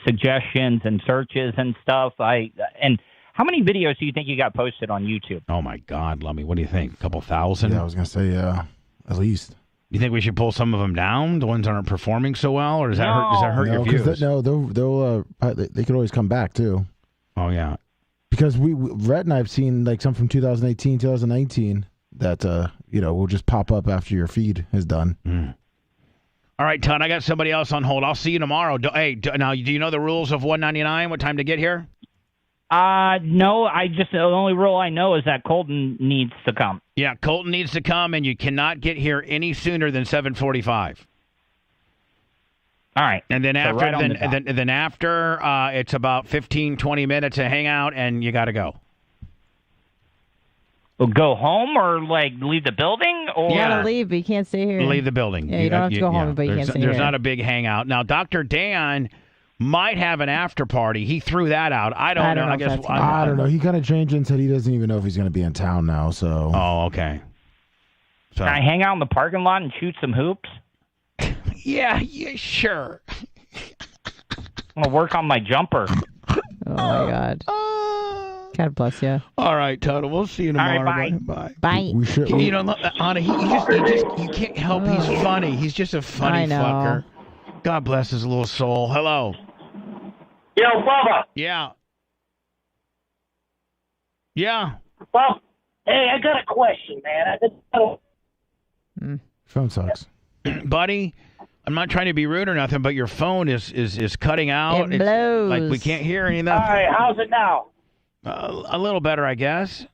suggestions and searches and stuff. And how many videos do you think you got posted on YouTube? Oh my God, Lummy, what do you think? A couple thousand? Yeah, I was going to say at least. You think we should pull some of them down, the ones that aren't performing so well, or does that hurt your views? They could always come back too. Oh yeah, because Rhett and I've seen like some from 2018, 2019 that will just pop up after your feed is done. All right, Todd, I got somebody else on hold. I'll see you tomorrow. Now, do you know the rules of 199? What time to get here? No, the only rule I know is that Colton needs to come. Yeah, Colton needs to come, and you cannot get here any sooner than 7:45. All right. And then after, it's about 15, 20 minutes to hang out, and you got to go. Well, go home or leave the building? Or you got to leave, but you can't stay here. Leave the building. Yeah, you don't have to go home, but you can't stay here. There's not a big hangout. Now, Dr. Dan might have an after party. He threw that out. I don't know. I don't know. He kind of changed and said he doesn't even know if he's going to be in town now. So. Oh, okay. So. Can I hang out in the parking lot and shoot some hoops? Yeah, sure. I'm going to work on my jumper. Oh, my God. God bless you. All right, Toto. We'll see you tomorrow. All right, bye. Bye. We should. Anna, you can't help. He's funny. He's just a funny fucker. God bless his little soul. Hello. Yo, Bubba. Yeah. Yeah. Well, hey, I got a question, man. Phone sucks. Buddy, I'm not trying to be rude or nothing, but your phone is cutting out. It blows. Like we can't hear anything. All right, how's it now? A little better, I guess.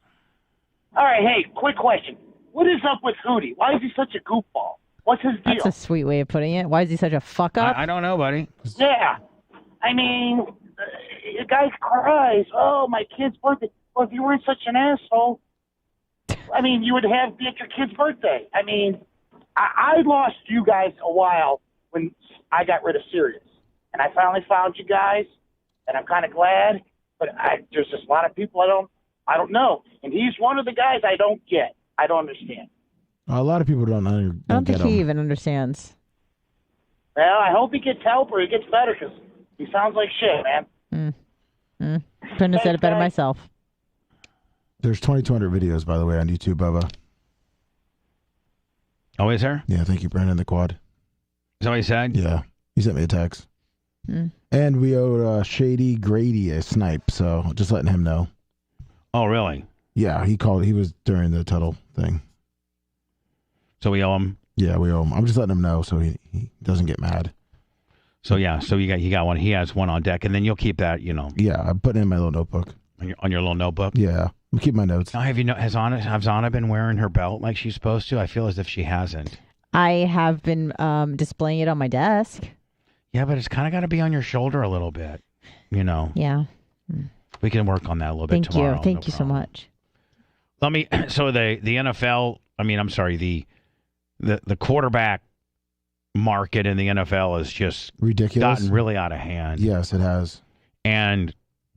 All right, hey, quick question. what is up with Hootie? Why is he such a goofball? What's his deal? That's a sweet way of putting it. Why is he such a fuck up? I don't know, buddy. Yeah. I mean, the guy cries, oh, my kid's birthday. Well, if you weren't such an asshole, I mean, you would be at your kid's birthday. I mean, I lost you guys a while when I got rid of Sirius. And I finally found you guys, and I'm kind of glad. But there's just a lot of people I don't know. And he's one of the guys I don't get. I don't understand. A lot of people don't I don't think he even understands. Well, I hope he gets help or he gets better because he sounds like shit, man. Couldn't have said it better myself. There's 2,200 videos, by the way, on YouTube, Bubba. Oh, is there? Yeah, thank you, Brandon, the quad. Is that what he said? Yeah, he sent me a text. And we owed Shady Grady a snipe, so just letting him know. Oh, really? Yeah, he called. He was during the Tuttle thing. So we owe him? Yeah, we owe him. I'm just letting him know so he doesn't get mad. So, yeah, so you got one. He has one on deck, and then you'll keep that, you know. Yeah, I'm putting it in my little notebook. On your little notebook? Yeah, I'll keep my notes. Now, has Anna been wearing her belt like she's supposed to? I feel as if she hasn't. I have been displaying it on my desk. Yeah, but it's kind of got to be on your shoulder a little bit, you know. Yeah. We can work on that a little bit tomorrow. Thank you so much. So the NFL, I'm sorry, the quarterback market in the NFL is just ridiculous, gotten really out of hand. Yes, it has. And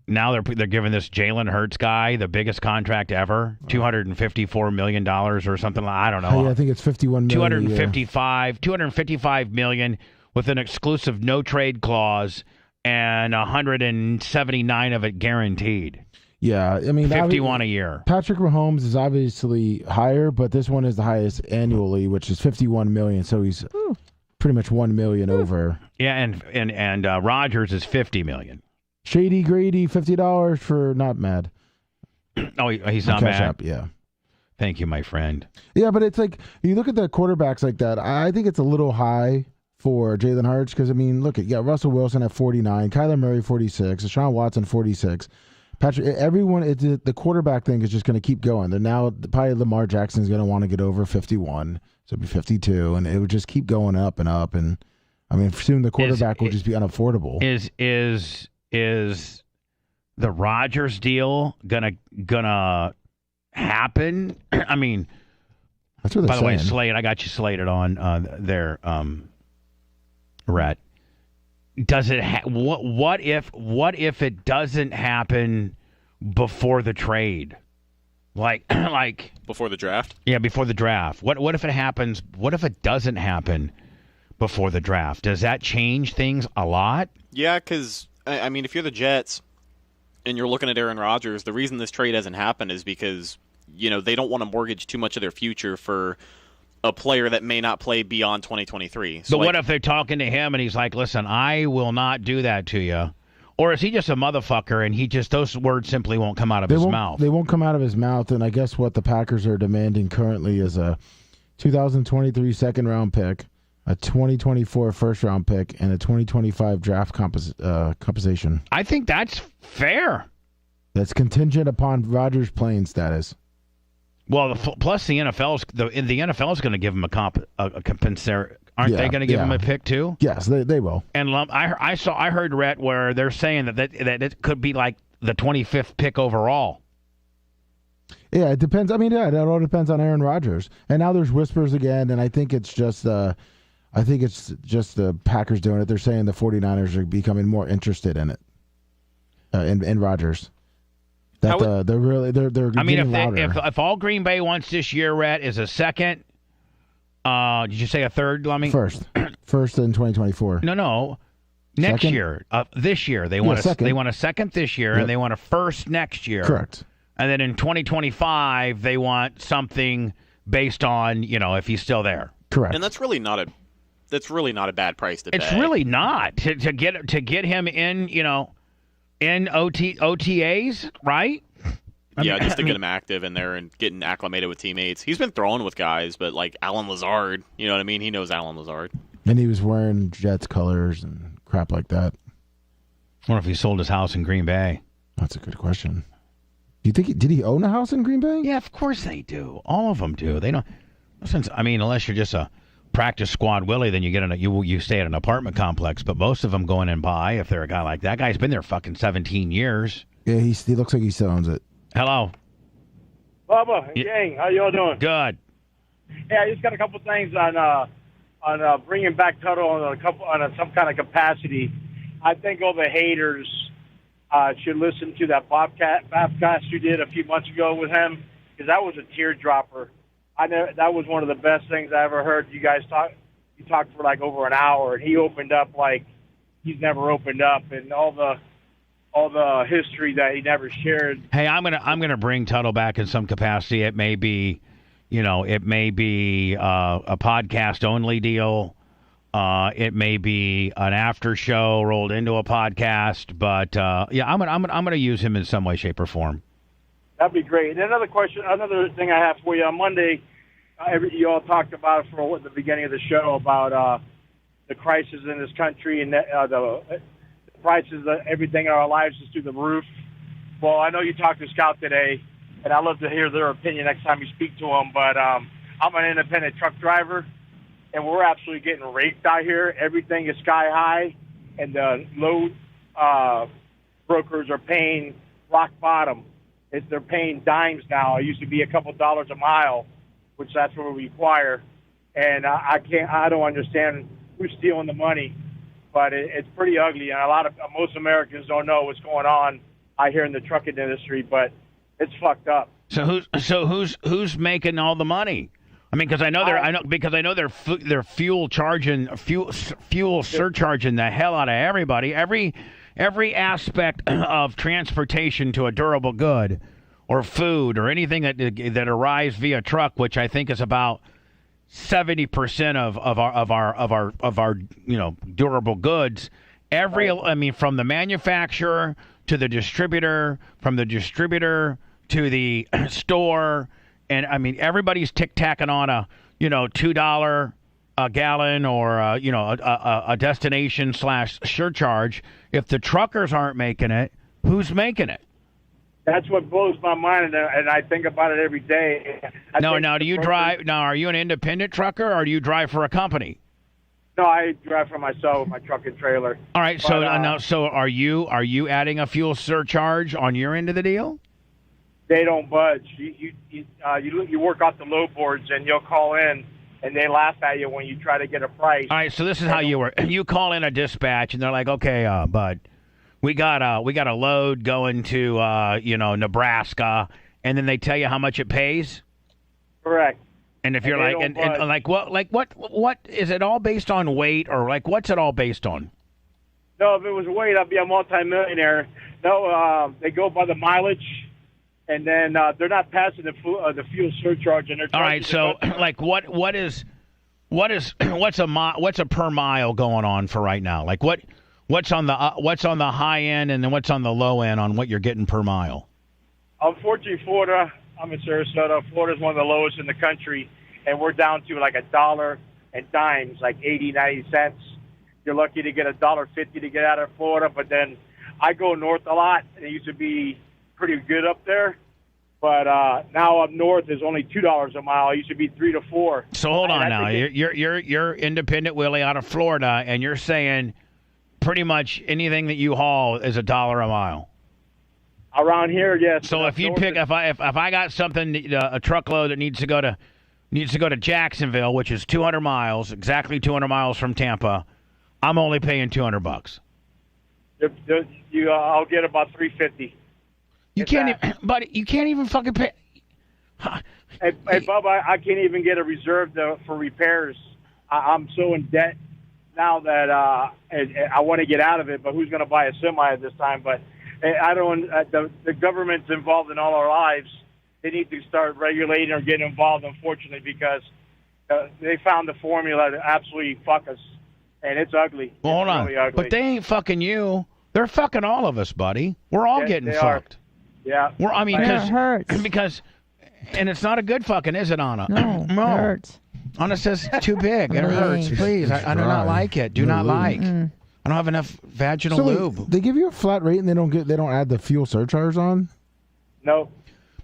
now they're giving this Jalen Hurts guy the biggest contract ever, $254 million or something. I don't know. Yeah, I think it's $51 million. $255 million with an exclusive no trade clause and 179 of it guaranteed. Yeah, I mean 51 a year. Patrick Mahomes is obviously higher, but this one is the highest annually, which is $51 million. So he's pretty much $1 million over. Yeah, and Rodgers is $50 million. Shady Grady, $50 for not mad. Oh, he's not mad. Up, yeah. Thank you, my friend. Yeah, but it's like you look at the quarterbacks like that. I think it's a little high for Jalen Hurts because look at Russell Wilson at 49, Kyler Murray 46, Deshaun Watson 46. Patrick, everyone, the quarterback thing is just going to keep going. They're now probably Lamar Jackson is going to want to get over 51, so it'll be 52, and it would just keep going up and up. And soon the quarterback will just be unaffordable. Is the Rodgers deal gonna happen? That's what they're saying. By the way, Slade, I got you slated on there, Rhett. Does it? What if it doesn't happen before the trade? Like before the draft? Yeah, before the draft. What if it happens? What if it doesn't happen before the draft? Does that change things a lot? Yeah, because if you're the Jets and you're looking at Aaron Rodgers, the reason this trade hasn't happened is because they don't want to mortgage too much of their future for a player that may not play beyond 2023. So but what if they're talking to him and he's like, listen, I will not do that to you? Or is he just a motherfucker and those words simply won't come out of his mouth? They won't come out of his mouth, and I guess what the Packers are demanding currently is a 2023 second-round pick, a 2024 first-round pick, and a 2025 draft compensation. I think that's fair. That's contingent upon Rodgers' playing status. Well, plus the NFL's going to give him a compensation. Aren't they going to give him a pick too? Yes, they will. And I heard Rhett where they're saying that it could be like the 25th pick overall. Yeah, it depends. It all depends on Aaron Rodgers. And now there's whispers again, and I think it's just the Packers doing it. They're saying the 49ers are becoming more interested in it, in Rodgers. They're getting louder. If all Green Bay wants this year, Rhett, is a second. Did you say a third, Lummy? First in 2024. No. Next second? Year, this year they want second. They want a second this year, and they want a first next year. Correct. And then in 2025 they want something based on if he's still there. Correct. And that's really not a bad price to pay. It's really not to get him in in OTAs, right? Just to get him active in there and getting acclimated with teammates. He's been throwing with guys, but like Alan Lazard, you know what I mean? He knows Alan Lazard. And he was wearing Jets colors and crap like that. I wonder if he sold his house in Green Bay. That's a good question. Do you think did he own a house in Green Bay? Yeah, of course they do. All of them do. They don't. Since I mean, unless you're just a practice squad Willie, then you get you stay at an apartment complex. But most of them go in and buy. If they're a guy like that, guy's been there fucking 17 years. Yeah, he looks like he still owns it. Hello, Bubba and gang, how y'all doing? good. Yeah, I just got a couple things on bringing back Tuttle on some kind of capacity. I think all the haters should listen to that podcast you did a few months ago with him, because that was a teardropper. I know that was one of the best things I ever heard you guys talk. You talked for like over an hour, and he opened up like he's never opened up, and all the history that he never shared. Hey, I'm gonna bring Tuttle back in some capacity. It may be, a podcast only deal. It may be an after show rolled into a podcast, but I'm gonna use him in some way, shape, or form. That'd be great. And another thing I have for you on Monday, you all talked about for the beginning of the show about the crisis in this country and the prices of everything in our lives is through the roof. Well, I know you talked to Scout today, and I'd love to hear their opinion next time you speak to them. But I'm an independent truck driver, and we're absolutely getting raped out here. Everything is sky high, and the load brokers are paying rock bottom. They're paying dimes now. It used to be a couple dollars a mile, which that's what we require. And I don't understand who's stealing the money, but it's pretty ugly. And most Americans don't know what's going on out here in the trucking industry, but it's fucked up. So who's making all the money? I mean, because I know they're fuel surcharging the hell out of everybody. Every aspect of transportation to a durable good, or food, or anything that arrives via truck, which I think is about 70% of our durable goods. From the manufacturer to the distributor, from the distributor to the store, and I mean everybody's tick-tacking on a $2 a gallon or a destination / surcharge. If the truckers aren't making it, who's making it? That's what blows my mind, and I think about it every day. Do you drive? Now, are you an independent trucker, or do you drive for a company? No, I drive for myself, my truck and trailer. All right, so are you adding a fuel surcharge on your end of the deal? They don't budge. You work out the load boards, and you'll call in, and they laugh at you when you try to get a price. All right, so this is how you work. You call in a dispatch, and they're like, "Okay, bud, we got a load going to Nebraska," and then they tell you how much it pays. Correct. And if you're what is it all based on weight, or like what's it all based on? No, if it was weight, I'd be a multimillionaire. No, they go by the mileage. And then they're not passing the fuel surcharge, and they're all right. So, like, what's a per mile going on for right now? Like, what's on the high end, and then what's on the low end on what you're getting per mile? Unfortunately, Florida. I'm in Sarasota. Florida's one of the lowest in the country, and we're down to like $1 and dimes, like 80, 90 cents. You're lucky to get $1.50 to get out of Florida, but then I go north a lot, and it used to be pretty good up there, but now up north is only $2 a mile. It used to be $3 to $4. So hold on now. You're independent Willie out of Florida, and you're saying pretty much anything that you haul is $1 a mile. Around here, yes. So if you pick, if I got something, a truckload that needs to go to Jacksonville, which is 200 miles, exactly 200 miles from Tampa, I'm only paying $200. I'll get about $350. You can't, buddy. You can't even fucking pay. Hey, Bubba, I can't even get a reserve for repairs. I'm so in debt now that I want to get out of it. But who's going to buy a semi at this time? But I don't. The government's involved in all our lives. They need to start regulating or getting involved. Unfortunately, because they found the formula to absolutely fuck us, and it's ugly. Well, hold on, really ugly. But they ain't fucking you. They're fucking all of us, buddy. We're all getting fucked. Yeah. It hurts. Because, and it's not a good fucking, is it, Anna? No, it hurts. Anna says it's too big. It hurts. Please, I do not like it. Do not like. I don't have enough vaginal lube. They give you a flat rate and they don't add the fuel surcharge on? No.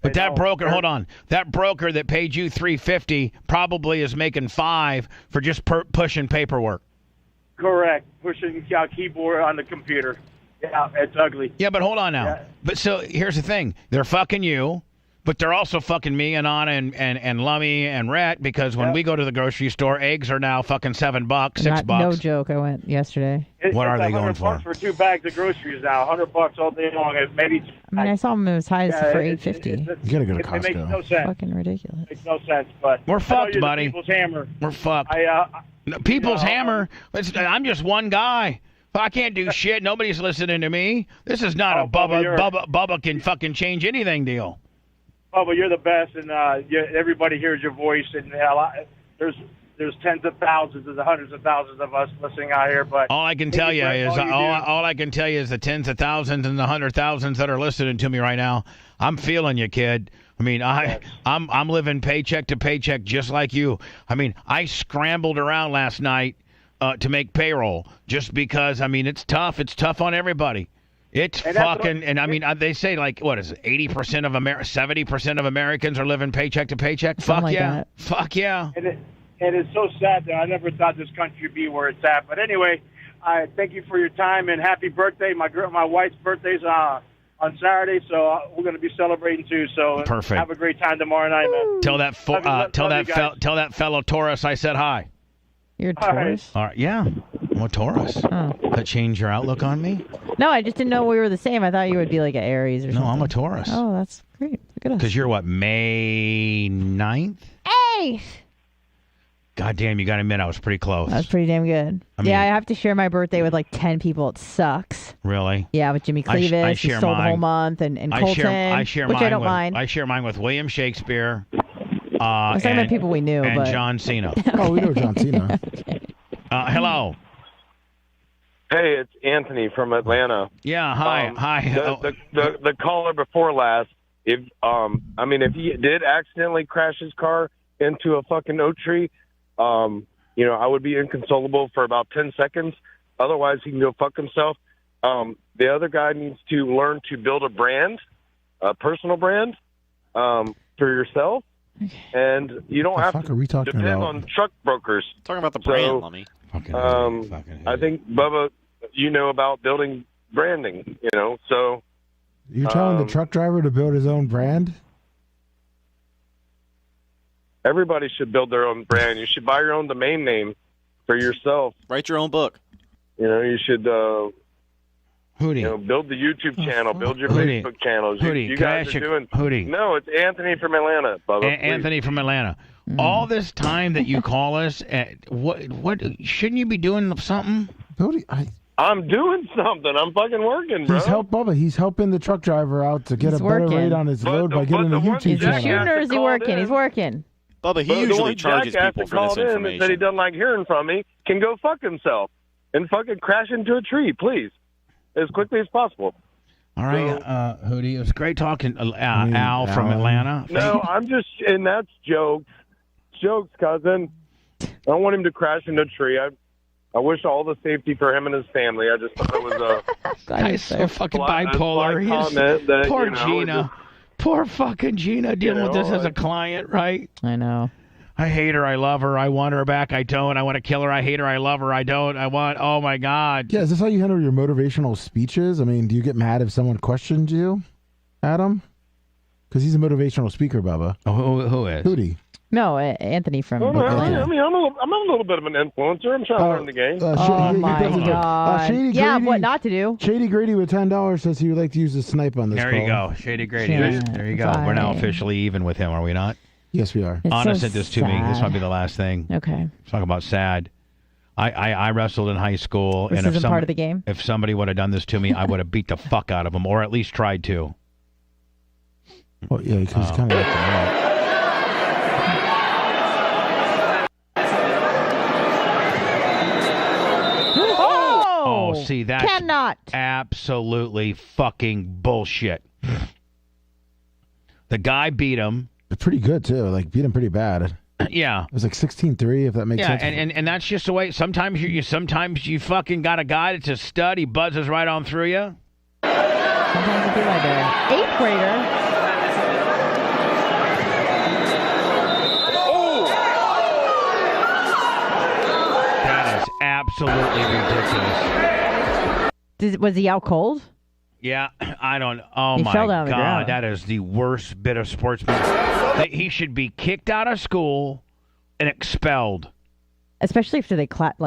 But that broker, hold on, that broker that paid you $350 probably is making $5 for just pushing paperwork. Correct. Pushing keyboard on the computer. Yeah, it's ugly. Yeah, but hold on now. Yeah. But so here's the thing: they're fucking you. But they're also fucking me and Anna and Lummy and Rhett because when we go to the grocery store, eggs are now fucking $7, $6. No joke. I went yesterday. What are they going for? For 2 bags of groceries now, $100 all day long. Maybe. I mean, I saw them as high as for $8.50. You gotta go to Costco. It makes no sense. Fucking ridiculous. It makes no sense. But we're fucked, buddy. People's Hammer. We're fucked. People's Hammer. I'm just one guy. I can't do shit. Nobody's listening to me. This is not a Bubba can fucking change anything deal. Oh, but you're the best, and everybody hears your voice, and there's tens of thousands, there's hundreds of thousands of us listening out here. But all I can tell you is the tens of thousands and the 100,000s that are listening to me right now. I'm feeling you, kid. I mean, I'm living paycheck to paycheck just like you. I mean, I scrambled around last night to make payroll just because. I mean, it's tough. It's tough on everybody. It's fucking, and I mean, they say like, what is it, 80% of 70% of Americans are living paycheck to paycheck? Fuck yeah. Fuck yeah. And it's so sad that I never thought this country would be where it's at. But anyway, I thank you for your time and happy birthday. My wife's birthday's on Saturday, so we're going to be celebrating too. So perfect. Have a great time tomorrow night, man. Tell that fellow Taurus I said hi. You're a Taurus? All right. Yeah. I'm a Taurus. Oh. That change your outlook on me? No, I just didn't know we were the same. I thought you would be like an Aries or something. No, I'm a Taurus. Oh, that's great. Look at us. Because you're what, May 9th? 8th. God damn, you got to admit I was pretty close. That's pretty damn good. I have to share my birthday with like 10 people. It sucks. Really? Yeah, with Jimmy Cleavis, who stole the whole month, and Colton, I share which mine I don't mind. I share mine with William Shakespeare. I was talking about people we knew. And but... John Cena. Oh, we know John Cena. Okay. Hello. Hey, it's Anthony from Atlanta. Yeah, hi. The caller before last, if he did accidentally crash his car into a fucking oak tree, I would be inconsolable for about 10 seconds. Otherwise, he can go fuck himself. The other guy needs to learn to build a brand, a personal brand, for yourself. And you don't have to depend on truck brokers. Talking about the brand, Lummy. I think, Bubba, you know about building branding, so... You're telling the truck driver to build his own brand? Everybody should build their own brand. You should buy your own domain name for yourself. Write your own book. You should... Hootie. Build the YouTube channel, build your Facebook channels. You guys are doing... Hootie. No, it's Anthony from Atlanta, Bubba. Anthony from Atlanta. All this time that you call us, what shouldn't you be doing something? Hootie, I'm doing something. I'm fucking working, bro. He's helping the truck driver out to get a better rate on his load by getting a YouTube channel. Is he shooting or is he working? He's working. Bubba, he usually charges people for this information. That he doesn't like hearing from me can go fuck himself and fucking crash into a tree, please. As quickly as possible. All right, Hootie. It was great talking. Al from Atlanta. No, I'm just, and that's jokes. Jokes, cousin. I don't want him to crash into a tree. I wish all the safety for him and his family. I just thought it was a... He's so fucking bipolar. Poor Gina. Poor fucking Gina dealing with this as a client, right? I know. I hate her. I love her. I want her back. I don't. I want to kill her. I hate her. I love her. I don't. I want... Oh, my God. Yeah, is this how you handle your motivational speeches? I mean, do you get mad if someone questions you, Adam? Because he's a motivational speaker, Bubba. Oh, who is? Hootie. No, Anthony from Atlanta. I mean, I'm a little bit of an influencer. I'm trying to learn the game. Oh, my God. Shady yeah, Grady, what not to do. Shady Grady with $10 says he would like to use the snipe on this There call. you go. Shady Grady. There you go. Bye. We're now officially even with him, are we not? Yes, we are. Anna sent this to me. This might be the last thing. Okay. Talk about sad. I wrestled in high school. This isn't part of the game? If somebody would have done this to me, I would have beat the fuck out of them, or at least tried to. Well, yeah, because he's kind of like that. Oh, see, that's cannot. Absolutely fucking bullshit. The guy beat him. They're pretty good, too. Like, beat him pretty bad. Yeah. It was like 16-3, if that makes sense. Yeah, and that's just the way. Sometimes you fucking got a guy that's a stud. He buzzes right on through you. Sometimes it be like an 8th grader. absolutely ridiculous. Was he out cold? Yeah, I don't. Oh He my fell down on the God, ground. that is the worst bit of sportsmanship. He should be kicked out of school and expelled. Especially after they clap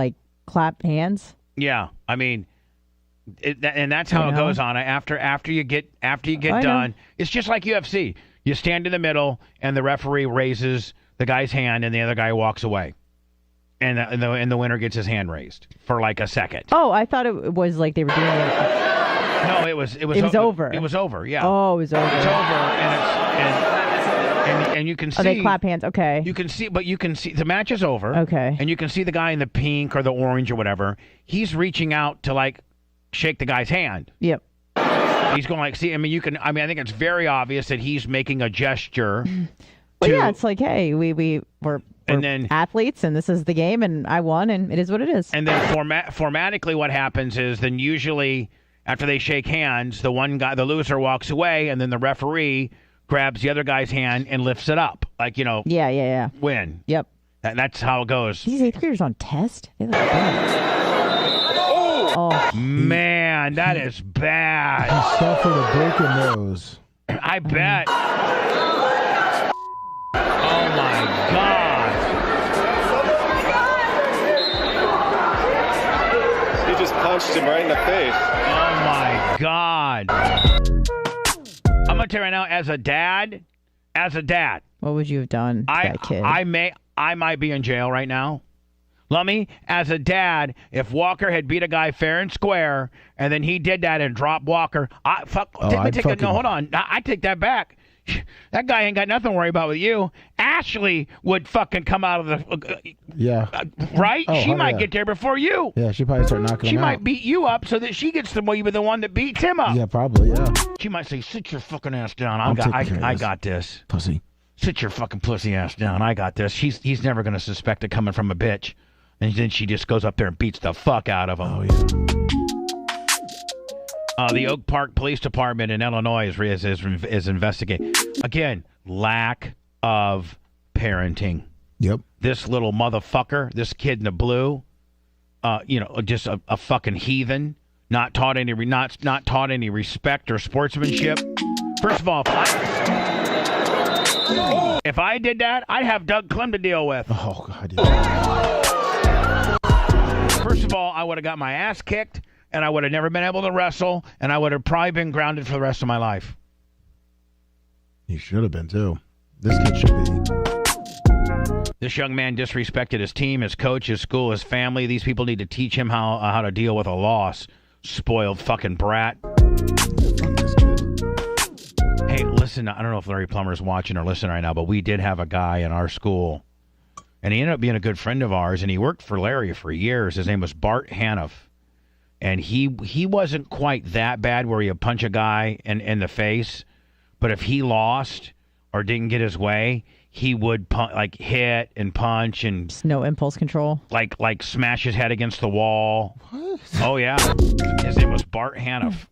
hands. Yeah, I mean, and that's how it goes on. After you get done, it's just like UFC. You stand in the middle, and the referee raises the guy's hand, and the other guy walks away, and the winner gets his hand raised for like a second. Oh, I thought it was like they were doing it. No, it was over. It was over. Yeah. Oh, it was over. It's over, and you can see. Oh, they clap hands. Okay. You can see the match is over. Okay. And you can see the guy in the pink or the orange or whatever. He's reaching out to like shake the guy's hand. Yep. He's going like, see. I think it's very obvious that he's making a gesture. Well, yeah, it's like, hey, we're athletes, and this is the game, and I won, and it is what it is. And then formatically, what happens is then usually after they shake hands, the loser walks away, and then the referee grabs the other guy's hand and lifts it up, like Yeah. win. Yep. That's how it goes. These 8th graders on test. They look bad. Oh man, that is bad. He suffered a broken nose. I bet. Oh my God. He just punched him right in the face. Oh my God. I'm gonna tell you right now, as a dad, what would you have done to that kid? I might be in jail right now. Lummy, as a dad, if Walker had beat a guy fair and square, and then he did that and dropped Walker, I take that back. That guy ain't got nothing to worry about with you. Ashley would fucking come out of the right? Oh, she might get there before you. Yeah, she probably start knocking him out. She might beat you up so that she gets to be the one that beats him up. Yeah, probably, yeah. She might say, sit your fucking ass down. I got this. Pussy. Sit your fucking pussy ass down. I got this. He's never going to suspect it coming from a bitch. And then she just goes up there and beats the fuck out of him. Oh, yeah. The Oak Park Police Department in Illinois is investigating. Again, lack of parenting. Yep. This little motherfucker, this kid in the blue, just a fucking heathen, not taught any respect or sportsmanship. First of all, if I did that, I'd have Doug Clem to deal with. Oh, God. Yeah. First of all, I would have got my ass kicked, and I would have never been able to wrestle, and I would have probably been grounded for the rest of my life. He should have been, too. This kid should be. This young man disrespected his team, his coach, his school, his family. These people need to teach him how to deal with a loss. Spoiled fucking brat. Hey, listen, I don't know if Larry Plummer's watching or listening right now, but we did have a guy in our school, and he ended up being a good friend of ours, and he worked for Larry for years. His name was Bart Haniff. And he wasn't quite that bad where he'd punch a guy in the face, but if he lost or didn't get his way, he would hit and punch and just no impulse control. Like smash his head against the wall. What? Oh yeah. His name was Bart Haniff.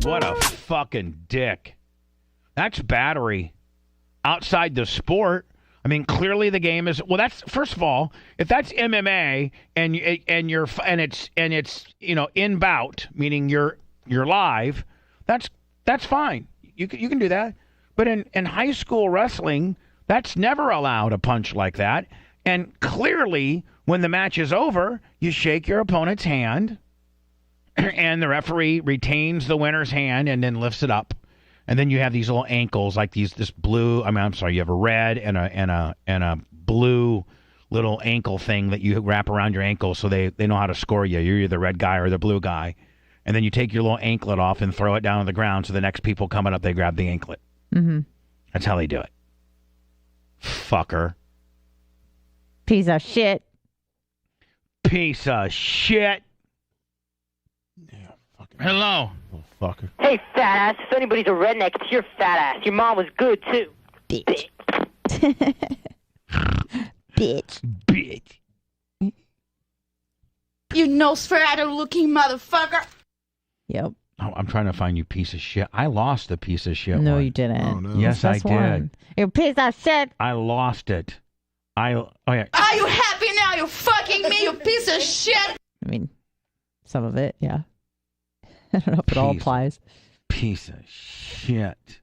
What a fucking dick. That's battery. Outside the sport. I mean, clearly the game is that's first of all, if that's MMA and it's in bout, meaning you're live, that's fine. You can do that. But in high school wrestling, that's never allowed, a punch like that. And clearly, when the match is over, you shake your opponent's hand, and the referee retains the winner's hand and then lifts it up. And then you have these little ankles, like this blue. You have a red and a blue little ankle thing that you wrap around your ankle, so they know how to score you. You're either the red guy or the blue guy. And then you take your little anklet off and throw it down on the ground, so the next people coming up, they grab the anklet. Mm-hmm. That's how they do it. Fucker. Piece of shit. Piece of shit. Yeah, fucking. Hello. Little fucker. Hey, fat ass. If anybody's a redneck, it's your fat ass. Your mom was good, too. Bitch. Bitch. Bitch. You Nosferatu-looking motherfucker. Yep. Oh, I'm trying to find you, piece of shit. I lost the piece of shit. No, one. you didn't. Oh, no. Yes, I That's did. one. You piece of shit. I lost it. Oh yeah. Are you happy now? You fucking me, you piece of shit. I mean, some of it, yeah. I don't know if it all applies. Piece of shit.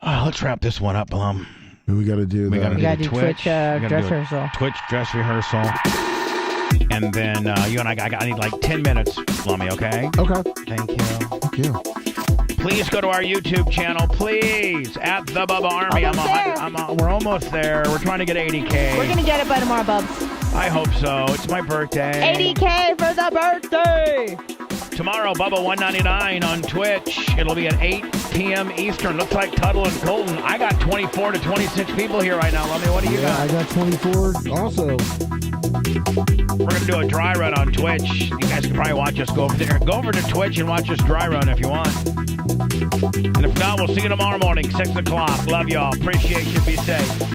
Oh, let's wrap this one up, Blum. We got to do We got to do Twitch dress rehearsal. Twitch dress rehearsal. And then you and I need like 10 minutes, Lummy, okay? Okay. Thank you. Thank you. Please go to our YouTube channel, please, at the Bubba Army. We're almost there. We're trying to get 80K. We're going to get it by tomorrow, Bubs. I hope so. It's my birthday. 80K for the birthday. Tomorrow, Bubba 199 on Twitch. It'll be at 8 p.m. Eastern. Looks like Tuttle and Colton. I got 24 to 26 people here right now. Lummy, what do you got? I got 24 also. We're going to do a dry run on Twitch. You guys can probably watch us go over there. Go over to Twitch and watch us dry run if you want. And if not, we'll see you tomorrow morning, 6 o'clock. Love y'all. Appreciate you. Be safe.